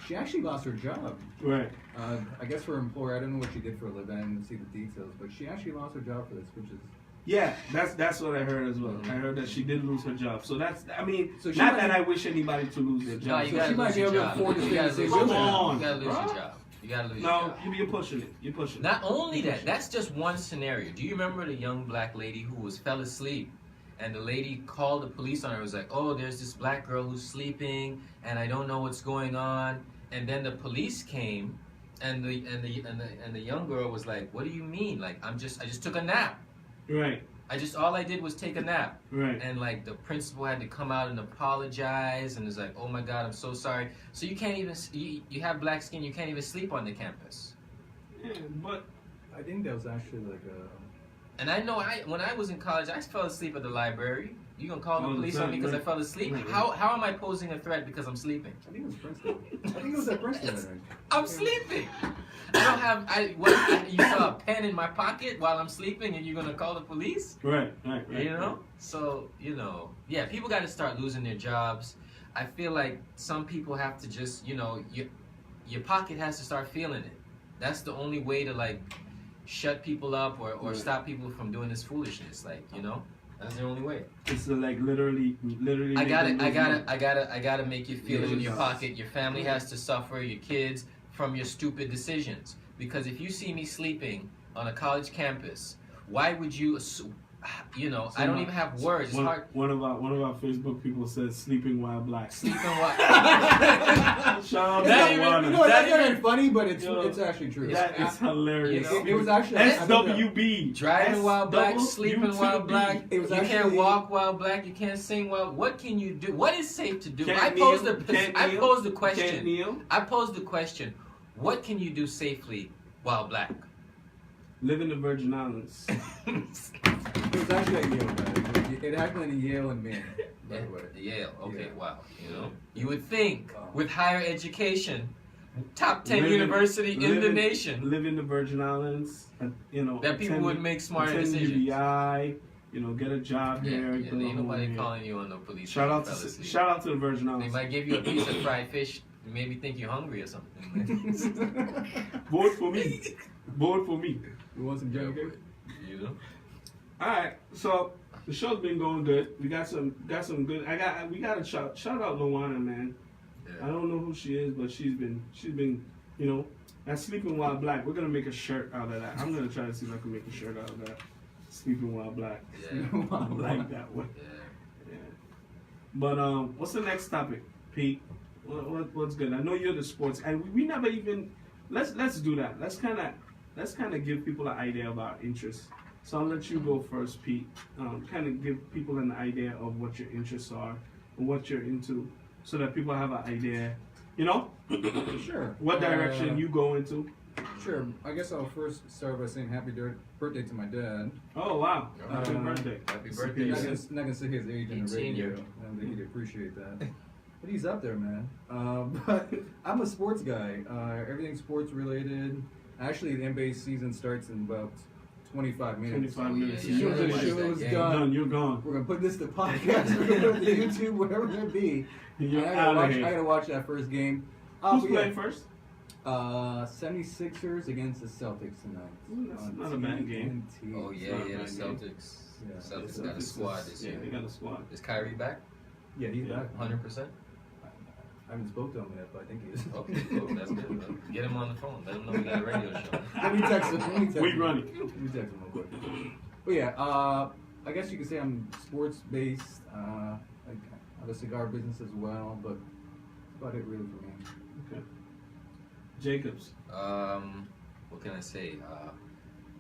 she actually lost her job. Right. I guess her employer, I don't know what she did for a living. I didn't see the details, but she actually lost her job for this, which is. Yeah, that's what I heard as well. Mm-hmm. I heard that she did lose her job. So not So she that might- I wish anybody to lose their No, job. you So gotta she might lose be your able to job. afford to You stay in gotta the same lose your building. job. Come You gotta lose on, your job. You gotta lose your No, job. you're pushing it. You're pushing it. Not only that, that's just one scenario. Do you remember the young black lady who fell asleep? And the lady called the police on her. It was like, oh, there's this black girl who's sleeping, and I don't know what's going on. And then the police came, and the young girl was like, what do you mean? Like, I just took a nap. Right. All I did was take a nap. Right. And like the principal had to come out and apologize, and it's like, oh my God, I'm so sorry. So you can't even, you have black skin, you can't even sleep on the campus. Yeah, but I think that was actually like a. And I know when I was in college, I fell asleep at the library. You gonna call the All the police on me time, because I right. fell asleep? Right, right. How am I posing a threat because I'm sleeping? I think it was Princeton. I think it was at Princeton. I think. I'm sleeping. I don't have. You saw a pen in my pocket while I'm sleeping, and you're gonna call the police? right. You know? So, yeah, people got to start losing their jobs. I feel like some people have to just, your pocket has to start feeling it. That's the only way to, like, shut people up or Right. stop people from doing this foolishness. Like, that's the only way. It's like literally. I make them lose money. gotta make you feel it in your Yes. pocket. Your family has to suffer, your kids, from your stupid decisions. Because if you see me sleeping on a college campus, why would you, I don't even have words. It's hard. One of our Facebook people says sleeping while black. Sleeping while. Shout out That to even- Runnin. You know, that's That not even- funny, but it's Yo, actually true. That is hilarious. You know, It was actually I think that- SWB. Driving while black, SWB. sleeping while black. It was You can't actually- walk while black. You can't sing while. What can you do? What is safe to do? Can't I kneel, posed the Can't question. kneel. I posed the question. What can you do safely while black? Live in the Virgin Islands. It was actually at Yale, guys. It happened in Yale and Maine, by the way. Yale. Okay. Yeah. Wow. You would think with higher education, top 10 Live in- university in live the nation, Live in the Virgin Islands. that people would make smarter attend decisions. UBI. Get a job Yeah, there. yeah, go ain't nobody home, calling you on the police. Shout out when you fell asleep. shout out to the Virgin They Islands. might give you a piece of fried fish and maybe think you're hungry or something. Vote for me. Vote for me. You want some jelly cake? All right, so the show's been going good. We got some good. We got a shout out Luana, man. I don't know who she is, but she's been that sleeping while black. We're gonna make a shirt out of that. I'm gonna try to see if I can make a shirt out of that. Sleeping while black. Yeah. I like that one. Yeah. Yeah. But what's the next topic, Pete? What's good? I know you're the sports, and we never even. Let's do that. Let's kind of give people an idea of our interests. So I'll let you go first, Pete. Kind of give people an idea of what your interests are and what you're into, so that people have an idea. Sure. What direction you go into. Sure. I guess I'll first start by saying happy birthday to my dad. Oh wow! Happy Uh, birthday! Happy I'm birthday. not gonna say his age in the 18 radio. year. I don't think he'd appreciate that. But he's up there, man. But I'm a sports guy. Everything sports related. Actually, the NBA season starts in about 25 minutes. 25 minutes. Yeah, Sure, yeah, the yeah. show is Yeah. done. You're gone. We're gonna put this to podcast. We're gonna put it to YouTube, whatever it be. You're I out of gotta here. watch that first game. Who's But yeah, playing first? 76ers against the Celtics tonight. Ooh, that's on not a bad game. TNT. Oh It's yeah, not a yeah. The bad game. Celtics. Yeah. Celtics got a squad this Yeah, year. they got a squad. Is Kyrie back? Yeah, he's Yeah. back. 100%. I haven't spoke to him yet, but I think he is. Okay, cool. That's good. Get him on the phone. Let him know we got a radio show. Let me text him. We running. Let me text him real quick. But yeah, I guess you could say I'm sports based. I have a cigar business as well, but that's about it really for me. Okay. Jacobs. What can I say?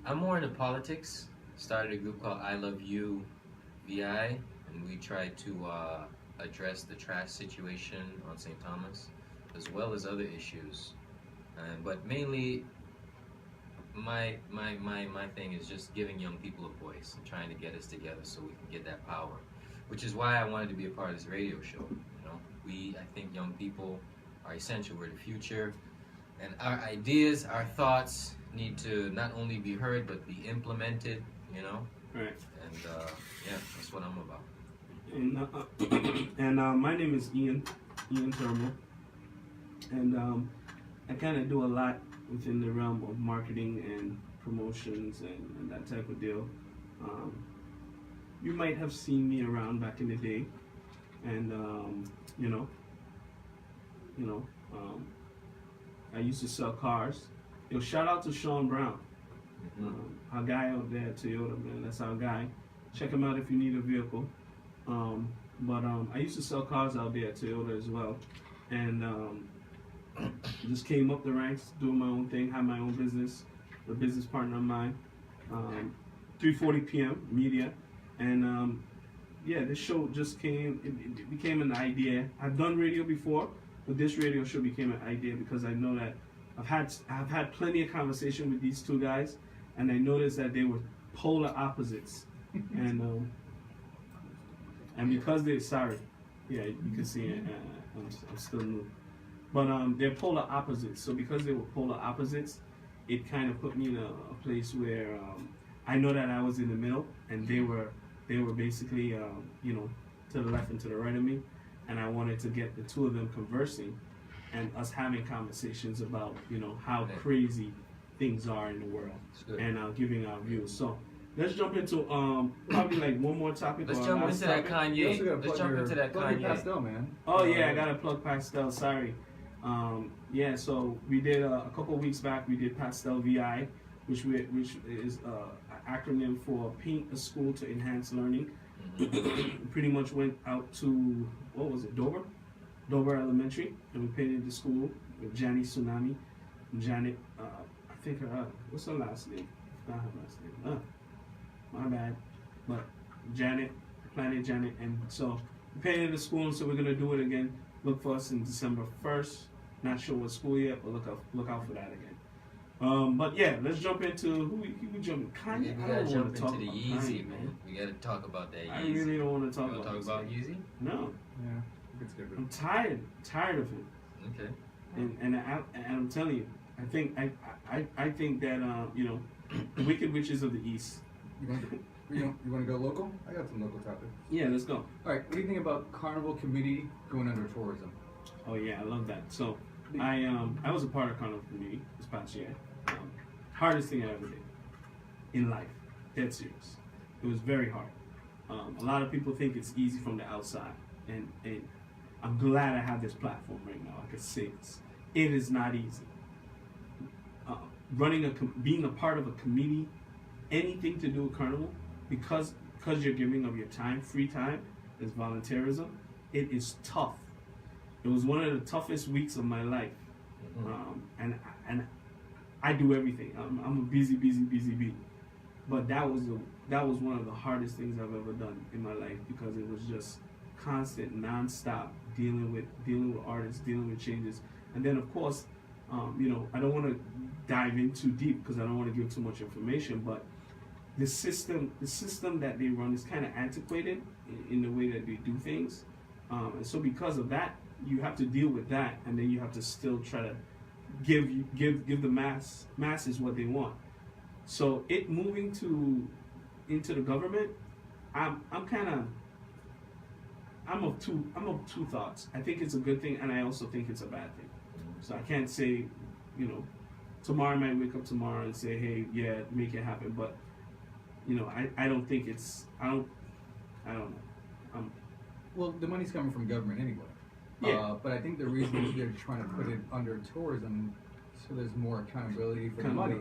I'm more into politics. Started a group called I Love You VI, and we try to address the trash situation on St. Thomas, as well as other issues. But mainly, my thing is just giving young people a voice and trying to get us together so we can get that power. Which is why I wanted to be a part of this radio show. You know, I think young people are essential. We're the future, and our ideas, our thoughts need to not only be heard but be implemented. You know, Right. and yeah, that's what I'm about. And my name is Ian Thermal, and I kind of do a lot within the realm of marketing and promotions and that type of deal. You might have seen me around back in the day, and I used to sell cars. Shout out to Sean Brown, our guy out there at Toyota, man. That's our guy. Check him out if you need a vehicle. But I used to sell cars out there at Toyota as well, and just came up the ranks, doing my own thing, had my own business, a business partner of mine. 3:40 p.m. media, and yeah, this show just came. It became an idea. I've done radio before, but this radio show became an idea because I know that I've had plenty of conversation with these two guys, and I noticed that they were polar opposites, and because they're sorry, yeah, you can see it. I'm still new, but they're polar opposites. So because they were polar opposites, it kind of put me in a place where I know that I was in the middle, and they were basically to the left and to the right of me, and I wanted to get the two of them conversing, and us having conversations about how crazy things are in the world, and giving our views. So let's jump into probably like one more topic. Let's jump into that Kanye. Let's jump into that Plug your Kanye. pastel, man. Oh yeah, I gotta plug Pastel. Sorry. Yeah, so we did a couple weeks back. We did Pastel VI, which is an acronym for Paint a School to Enhance Learning. Pretty much went out to Dover Elementary, and we painted the school with Jani Tsunami. Janet, I think what's her last name? Not her last name. My bad. But Planet Janet, and so we painted the school, and so we're gonna do it again. Look for us in December 1st. Not sure what school yet, but look out for that again. But yeah, let's jump into who we jumping. Kanye. We I gotta don't jump want to talk into the about Yeezy, Kanye, man. We gotta talk about that Yeezy. I really don't want to talk You wanna about talk about this. Yeezy? No, Yeah, it's good. I'm tired of him. Okay. And I'm telling you, I think that the Wicked Witches of the East. You want to go local? I got some local topics. Yeah, let's go. All right, what do you think about Carnival Committee going under tourism? Oh yeah, I love that. So I was a part of Carnival Committee this past year. Hardest thing I ever did in life, dead serious. It was very hard. A lot of people think it's easy from the outside, and I'm glad I have this platform right now. I can say this. It is not easy. Being a part of a committee, anything to do with Carnival, because you're giving of your time, free time, is volunteerism. It is tough. It was one of the toughest weeks of my life, and I do everything. I'm a busy bee, but that was one of the hardest things I've ever done in my life, because it was just constant, nonstop dealing with artists, dealing with changes, and then of course, I don't want to dive in too deep because I don't want to give too much information, but the system that they run is kind of antiquated in the way that they do things, and so because of that, you have to deal with that, and then you have to still try to give the masses what they want. So it moving into the government, I'm of two thoughts. I think it's a good thing, and I also think it's a bad thing. So I can't say you know, tomorrow I might wake up tomorrow and say, hey, yeah, make it happen. But, you know, I don't think it's, I don't know. Well, the money's coming from government anyway. Yeah. But I think the reason is they're trying to put it under tourism so there's more accountability for the money.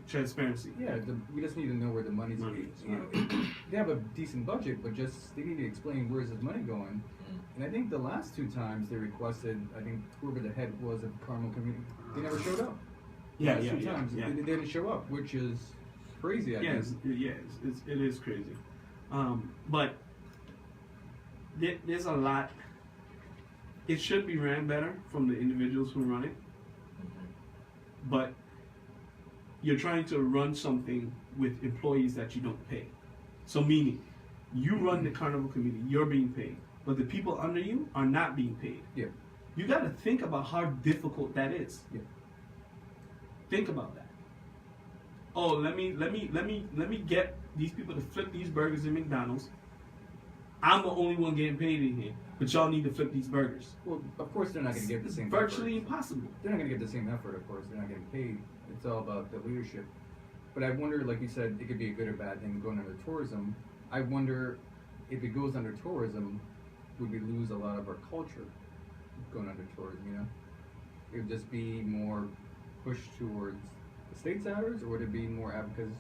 Transparency. Yeah, we just need to know where the money's going. You know, they have a decent budget, but just they need to explain where's this money going. And I think the last 2 times they requested, I think whoever the head was of the Carmel community, they never showed up. Yeah, Last yeah, 2 yeah, times yeah. They didn't show up, which is crazy. I Yes, think. it is crazy. But there's a lot. It should be ran better from the individuals who run it. But you're trying to run something with employees that you don't pay. So meaning, you run the carnival committee, you're being paid, but the people under you are not being paid. Yeah. You got to think about how difficult that is. Yeah. Think about that. Oh, let me get these people to flip these burgers in McDonald's. I'm the only one getting paid in here, but y'all need to flip these burgers. Well, of course they're not going to get the same. Virtually effort. impossible. They're not going to get the same effort. Of course, they're not getting paid. It's all about the leadership. But I wonder, like you said, it could be a good or bad thing going under tourism. I wonder if it goes under tourism, would we lose a lot of our culture going under tourism? You know, it would just be more pushed towards the state salaries, or would it be more because?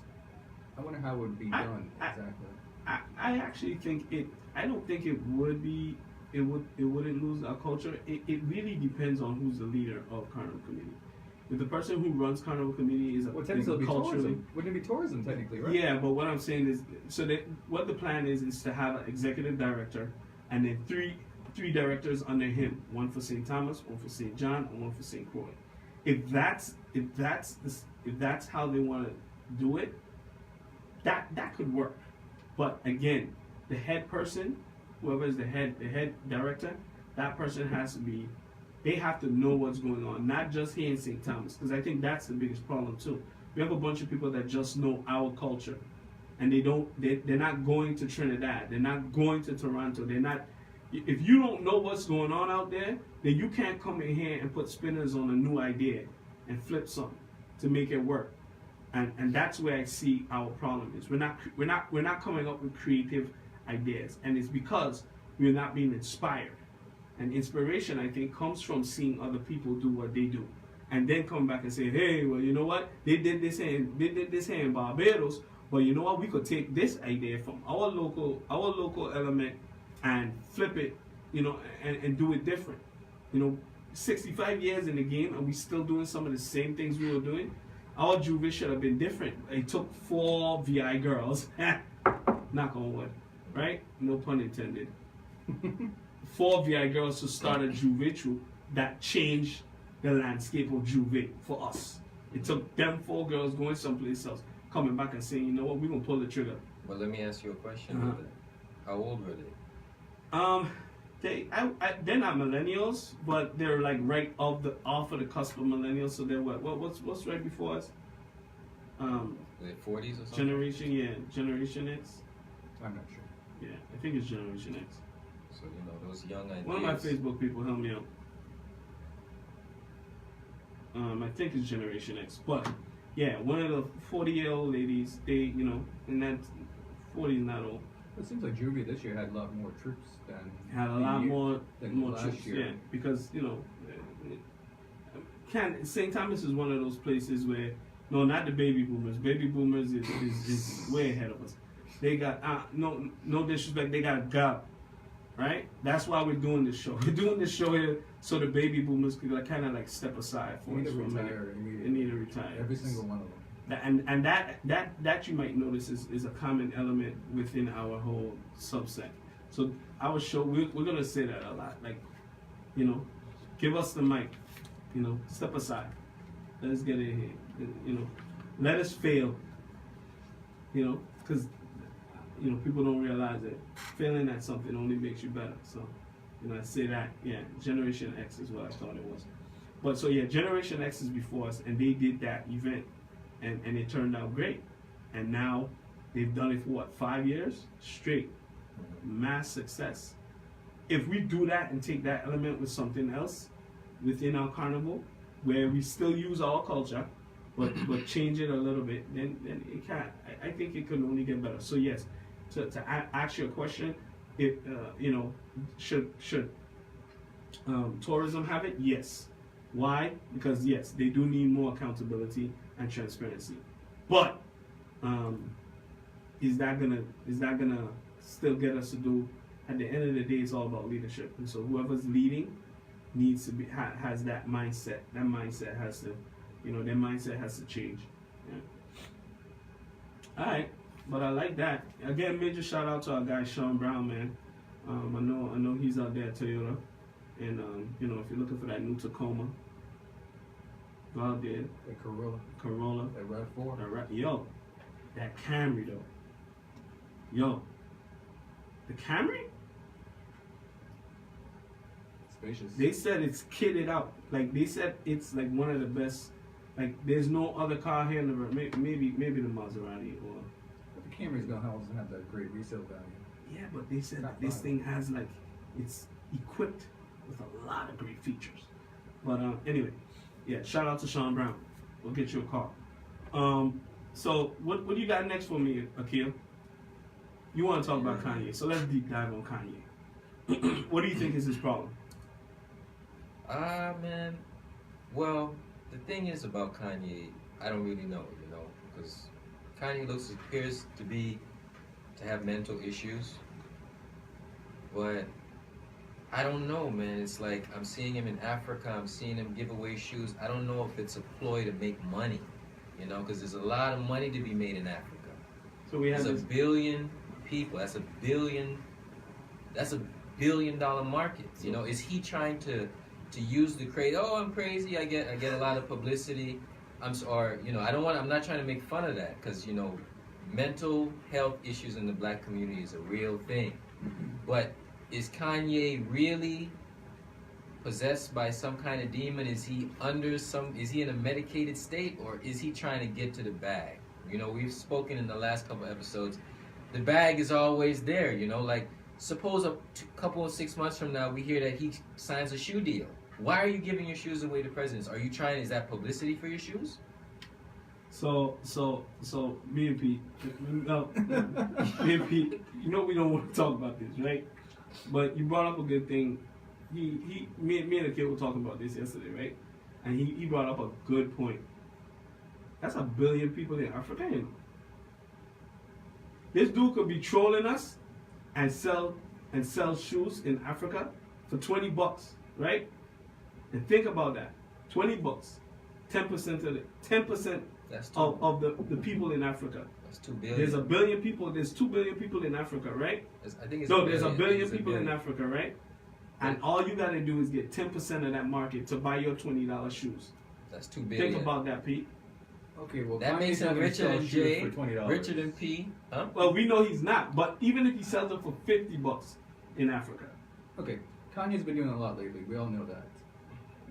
I wonder how it would be done exactly. I actually think it. I don't think it would be. It wouldn't lose our culture. It really depends on who's the leader of Carnival Committee. If the person who runs Carnival Committee is a, Well, is technically, a it'd be culturally. tourism. Wouldn't it be tourism technically, right? Yeah, but what I'm saying is, so that what the plan is to have an executive director, and then three directors under him, one for St. Thomas, one for St. John, and one for St. Croix. If that's how they want to do it, that could work. But again, the head person, whoever is the head director, that person has to be. They have to know what's going on, not just here in St. Thomas, because I think that's the biggest problem too. We have a bunch of people that just know our culture, and they're not going to Trinidad, they're not going to Toronto, they're not. If you don't know what's going on out there, then you can't come in here and put spinners on a new idea and flip something to make it work. And that's where I see our problem is. We're not coming up with creative ideas, and it's because we're not being inspired. And inspiration, I think, comes from seeing other people do what they do, and then come back and say, "Hey, well, you know what? They did this here in Barbados, but you know what? We could take this idea from our local element and flip it, you know, and do it different. You know, 65 years in the game, and we still doing some of the same things we were doing. Our Juve should have been different. It took 4 VI girls, knock on wood, right? No pun intended." 4 VI girls to start a Juve troop that changed the landscape of Juve for us. It took them 4 girls going someplace else, coming back and saying, "You know what? We're gonna pull the trigger." Well, let me ask you a question. Uh-huh. How old were they? They're not millennials, but they're like right off of the cusp of millennials. So they're what's right before us? Were they 40s or something? Generation X. I'm not sure. Yeah, I think it's Generation X. So, you know, those young ideas. One of my Facebook people help me out. I think it's Generation X, but yeah, one of the 40-year-old ladies. They, you know, and that 40 is not old. It seems like Juvie this year had a lot more troops than Had a lot more last trips, year. yeah, because you know, St. Thomas is one of those places where no, not the baby boomers. Baby boomers is way ahead of us. They got no disrespect. They got a gap, right? That's why we're doing this show. We're doing this show here so the baby boomers could like, kind of like step aside for They us need for to a minute. retire. They need to retire. Every single one of them. And that you might notice is a common element within our whole subset. So our show, we're gonna say that a lot. Like, you know, give us the mic. You know, step aside. Let us get in here. You know, let us fail. You know, because you know people don't realize that failing at something only makes you better. So, you know, I say that. Yeah, Generation X is what I thought it was. But so yeah, Generation X is before us, and they did that event. And it turned out great. And now they've done it for what, 5 years straight. Mass success. If we do that and take that element with something else within our carnival, where we still use our culture, but change it a little bit, then it can. I think it can only get better. So yes, to ask your question, it should tourism have it? Yes. Why? Because yes, they do need more accountability and transparency. But is that gonna still get us to do? At the end of the day, it's all about leadership, and so whoever's leading needs to be has that mindset. That mindset has to, their mindset has to change. Yeah. All right, but I like that. Again, major shout out to our guy Sean Brown, man. I know he's out there at Toyota, and if you're looking for that new Tacoma, go out there. That Corolla. That RAV4. Yo, that Camry though. Yo, the Camry. Spacious. They said it's kitted out. Like they said it's like one of the best. Like there's no other car here in the world. Maybe the Maserati or. But the Camry's gonna have that great resale value. Yeah, but they said that this thing has it's equipped with a lot of great features. But anyway, yeah. Shout out to Sean Brown. We'll get you a car. So what do you got next for me, Akil? You want to talk about Kanye? So let's deep dive on Kanye. What do you think is his problem? Man. Well, the thing is about Kanye, I don't really know, because Kanye appears to have mental issues, but I don't know, man. It's like I'm seeing him in Africa. I'm seeing him give away shoes. I don't know if it's a ploy to make money, because there's a lot of money to be made in Africa. So we have a billion people. That's a $1 billion market. Is he trying to use the crazy? Oh, I'm crazy. I get a lot of publicity. I'm not trying to make fun of that because mental health issues in the black community is a real thing. But is Kanye really possessed by some kind of demon? Is he in a medicated state, or is he trying to get to the bag? We've spoken in the last couple episodes. The bag is always there, like suppose a couple of 6 months from now we hear that he signs a shoe deal. Why are you giving your shoes away to presidents? Is that publicity for your shoes? So me and Pete, we don't want to talk about this, right? But you brought up a good thing. Me and the kid were talking about this yesterday, right? And he brought up a good point. That's 1 billion people in Africa. This dude could be trolling us and sell shoes in Africa for $20, right? And think about that. $20. 10% of the people in Africa. That's 2 billion. There's 1 billion people. There's 2 billion people in Africa, right? There's 1 billion people in Africa, right? And all you gotta do is get 10% of that market to buy your $20 shoes. That's 2 billion. Think about that, Pete. Okay, well, that makes him richer than Jay, richer than P. Huh? Well, we know he's not, but even if he sells them for $50 in Africa. Okay, Kanye's been doing a lot lately. We all know that.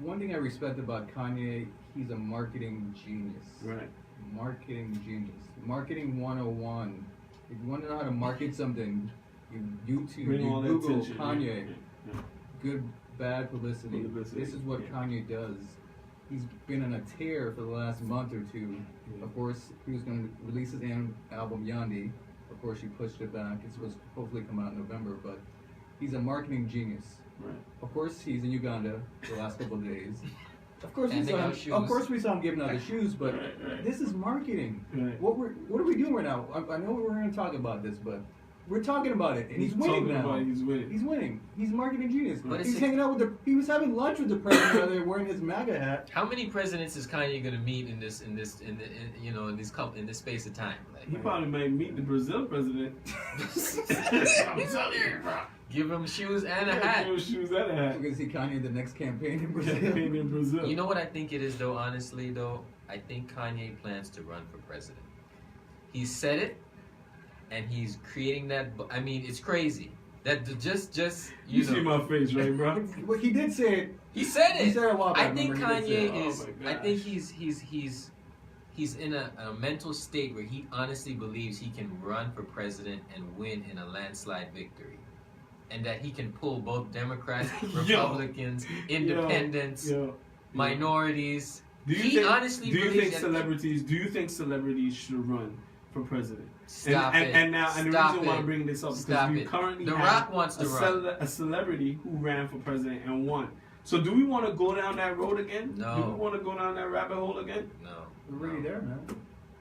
One thing I respect about Kanye, he's a marketing genius. Right. Marketing genius. Marketing 101. If you want to know how to market something, you YouTube, you Google Kanye. Yeah. Good, bad publicity. This is what Kanye does. He's been on a tear for the last month or two. Of course, he was going to release his album Yandi. Of course, he pushed it back. It's supposed to hopefully come out in November, but he's a marketing genius. Right. Of course, he's in Uganda the last couple of days. Of course, we saw him giving out the shoes, but this is marketing. Right. What are we doing right now? I know we're going to talk about this, but we're talking about it, and he's winning now. He's winning. He's winning. He's marketing genius. But he's hanging out with he was having lunch with the president while they were wearing his MAGA hat. How many presidents is Kanye gonna meet in this space of time? Like, He probably might meet the Brazil president. I'm telling you, bro. Give him shoes and a hat. Give him shoes and a hat. We're gonna see Kanye in the next campaign in Brazil. Campaign in Brazil. You know what I think it is, though. Honestly, though, I think Kanye plans to run for president. He said it. And he's creating that. I mean, it's crazy. That just you see my face, right, bro? Well, he did say it. He said it. He said it a while back. I think Kanye is. Oh I think he's in a mental state where he honestly believes he can run for president and win in a landslide victory, and that he can pull both Democrats, Republicans, Independents. minorities. Do you He think, honestly do you believes think that- celebrities? Do you think celebrities should run for president? Stop and, it. And now, and the Stop reason why it. I'm bringing this up is Stop because we it. currently The have Rock wants to a celebrity who ran for president and won. So do we want to go down that road again? No. Do we want to go down that rabbit hole again? No. We're already there, man.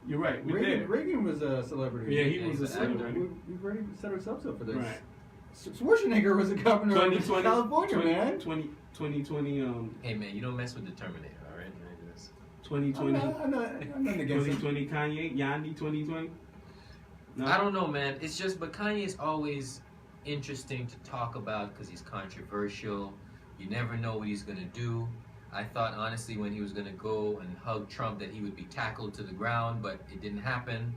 You're right. We're there. Reagan was a celebrity. Yeah, he was a he's an actor. celebrity. We've already set ourselves up for this. Right. Schwarzenegger was a governor of 2020, California, man. 2020, Hey man, you don't mess with the Terminator, all right? 2020, I'm not against it. 2020 Kanye, Yandy 2020. No? I don't know, man. It's just, but Kanye's always interesting to talk about because he's controversial. You never know what he's gonna do. I thought honestly when he was gonna go and hug Trump that he would be tackled to the ground, but it didn't happen.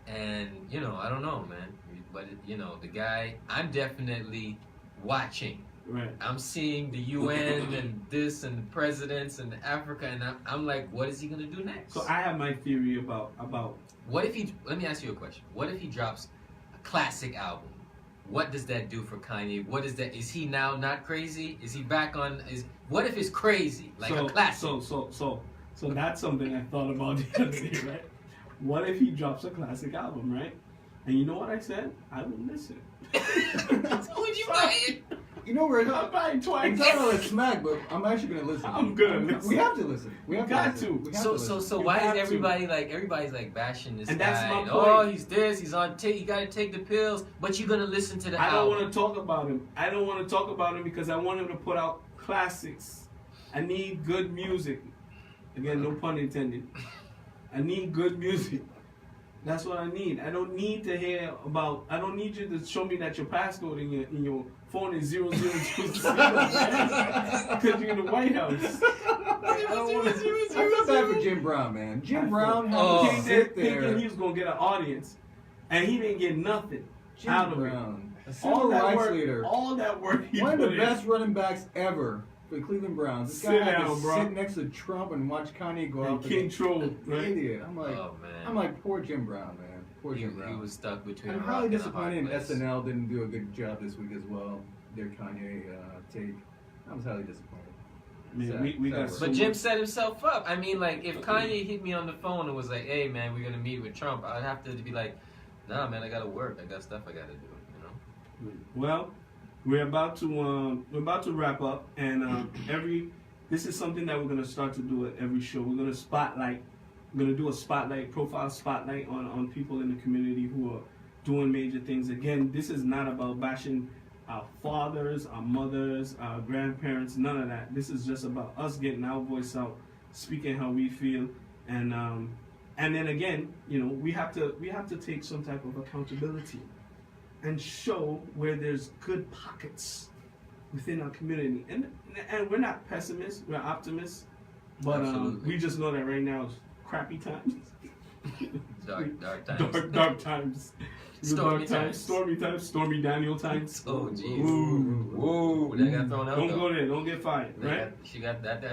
And you know, I don't know, man. But you know, the guy, I'm definitely watching. Right. I'm seeing the UN and this and the presidents and Africa, and I'm like, what is he gonna do next? So I have my theory about. What if he? Let me ask you a question. What if he drops a classic album? What does that do for Kanye? What is that? Is he now not crazy? Is he back on? What if it's crazy like a classic? So that's something I thought about the other day, right? What if he drops a classic album, right? And you know what I said? I would listen. So would you buy it? You know we're I'm buying twice. It's not all like smack, but I'm actually gonna listen. I'm gonna listen. We have to listen. We have got to. to. We have So to listen. so You why have is to. everybody's like bashing this And guy? that's my point. Oh, he's this. He's on. You gotta take the pills, but you're gonna listen to the I don't album. want to talk about him. I don't want to talk about him because I want him to put out classics. I need good music. Again, no pun intended. I need good music. That's what I need. I don't need to hear about. I don't need you to show me that your passcode in your phone is 0000 because you're in the White House. I feel bad for Jim Brown, man. Jim Brown had to He sit thinking there. he was gonna get an audience, and he didn't get nothing Jim out of it. Brown, a All civil that rights work, leader, all that work. He one of put the in. best running backs ever for the Cleveland Browns. This guy Sit had down, to bro. sit next to Trump and watch Kanye go And out. King Troll, An right? idiot. Oh man. I'm like, poor Jim Brown, man. Poor he, Jim Brown. he was stuck between. I'm a rock probably and a disappointed hard place. SNL didn't do a good job this week as well. Their Kanye take. I was highly disappointed. Man, Sad. we Sad got work. so But Jim much- set himself up. I mean, like, if Kanye hit me on the phone and was like, "Hey, man, we're gonna meet with Trump," I'd have to be like, "Nah, man, I gotta work. I got stuff I gotta do." You know. Well, we're about to wrap up, and this is something that we're gonna start to do at every show. We're gonna do a spotlight, profile spotlight on people in the community who are doing major things. Again, this is not about bashing our fathers, our mothers, our grandparents, none of that. This is just about us getting our voice out, speaking how we feel, and then again, you know, we have to take some type of accountability and show where there's good pockets within our community. And we're not pessimists, we're optimists, but Absolutely. we just know that right now is crappy times. Dark times. Dark times. Stormy Dark times. Stormy times. Stormy Daniel times. Oh, jeez. Ooh. Whoa, that got thrown out. Don't though. go there. Don't get fired, right? She got that.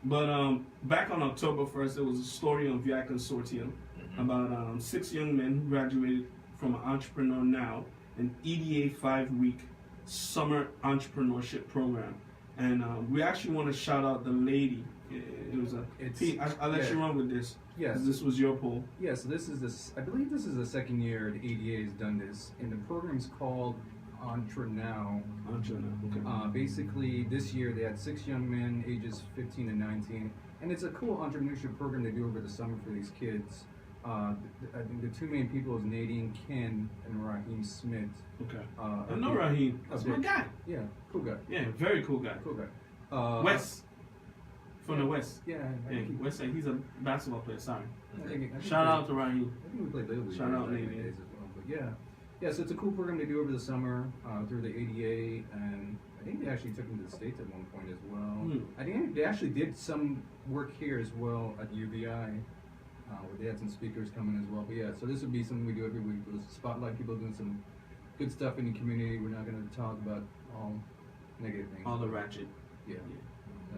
But back on October 1st, there was a story on VI Consortium about 6 young men who graduated from Entrepreneur Now, an EDA 5-week summer entrepreneurship program. And we actually want to shout out the lady. It was Pete, I'll let you run with this. Yes. This was your poll. Yeah, so I believe this is the second year the ADA has done this, and the program's called Entre Now. Okay. Basically, this year they had 6 young men, ages 15 and 19, and it's a cool entrepreneurship program they do over the summer for these kids. I think the 2 main people is Nadine Ken and Raheem Smith. Okay. I I know Raheem. That's my guy. Yeah, cool guy. Yeah, very cool guy. Cool guy. West. From the West. Yeah, Yeah, West Side. He's a basketball player. Sorry. I think Shout out to Raheem. I think we played Little League Shout out, back in the Navy. days as well. But yeah, so it's a cool program they do over the summer through the ADA, and I think they actually took them to the States at one point as well. I think they actually did some work here as well at UVI, where they had some speakers coming as well. But yeah, so this would be something we do every week. We'll spotlight people doing some good stuff in the community. We're not going to talk about all negative things. All the ratchet. Yeah.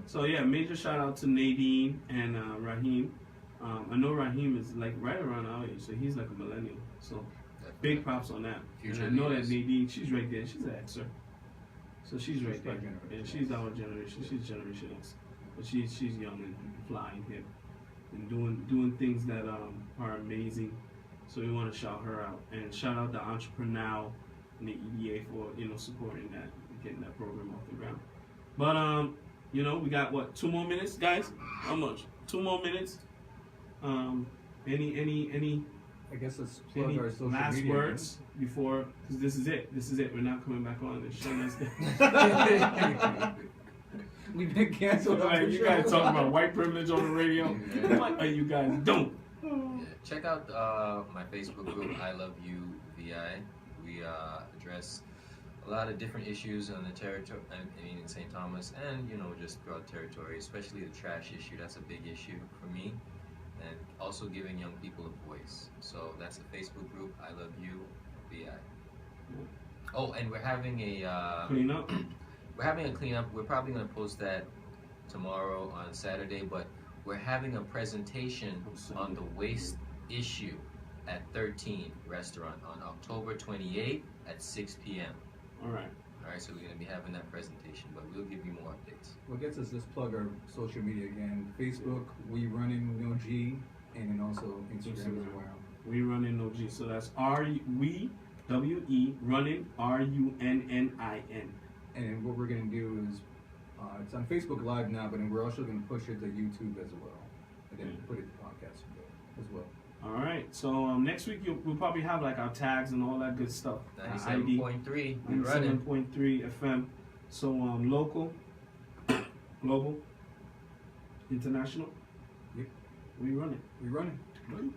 So yeah, major shout out to Nadine and Raheem. I know Raheem is like right around our age, so he's like a millennial. So big props on that. Future and I know leaders. that Nadine, she's right there. She's an Xer. So she's right there. my generation. Yeah, she's our generation. She's Generation X. but she's young and flying hip and doing things that are amazing. So we want to shout her out and shout out the Entrepreneur and the EDA for supporting that, getting that program off the ground. But we got what, 2 more minutes, guys? How much? 2 more minutes. Any I guess let's plug any our social last media. words before? Because this is it. We're not coming back on this show. We've been canceled. Like, you guys talking about white privilege on the radio? What are you guys doing? Yeah. Check out my Facebook group, I Love You VI. We address a lot of different issues on the territory, in St. Thomas, and just throughout the territory, especially the trash issue. That's a big issue for me, and also giving young people a voice. So that's the Facebook group, I Love You VI. Oh, and we're having a Clean up. we're having a cleanup. We're probably going to post that tomorrow on Saturday, but we're having a presentation on the waste issue at 13 Restaurant on October 28th at 6 p.m. All right. All right, so we're going to be having that presentation, but we'll give you more updates. What gets us, let's plug our social media again. Facebook, We Runnin with no G, and then also Instagram as well. We Runnin OG. So that's RWE Runnin RUNNIN. And then what we're gonna do is, it's on Facebook Live now, but then we're also gonna push it to YouTube as well, and then put it to podcast as well. All right. So next week we'll probably have like our tags and all that good stuff. 97.3, we're running. 97.3 FM. So local, global, international. Yep. We run it. We Runnin. Right?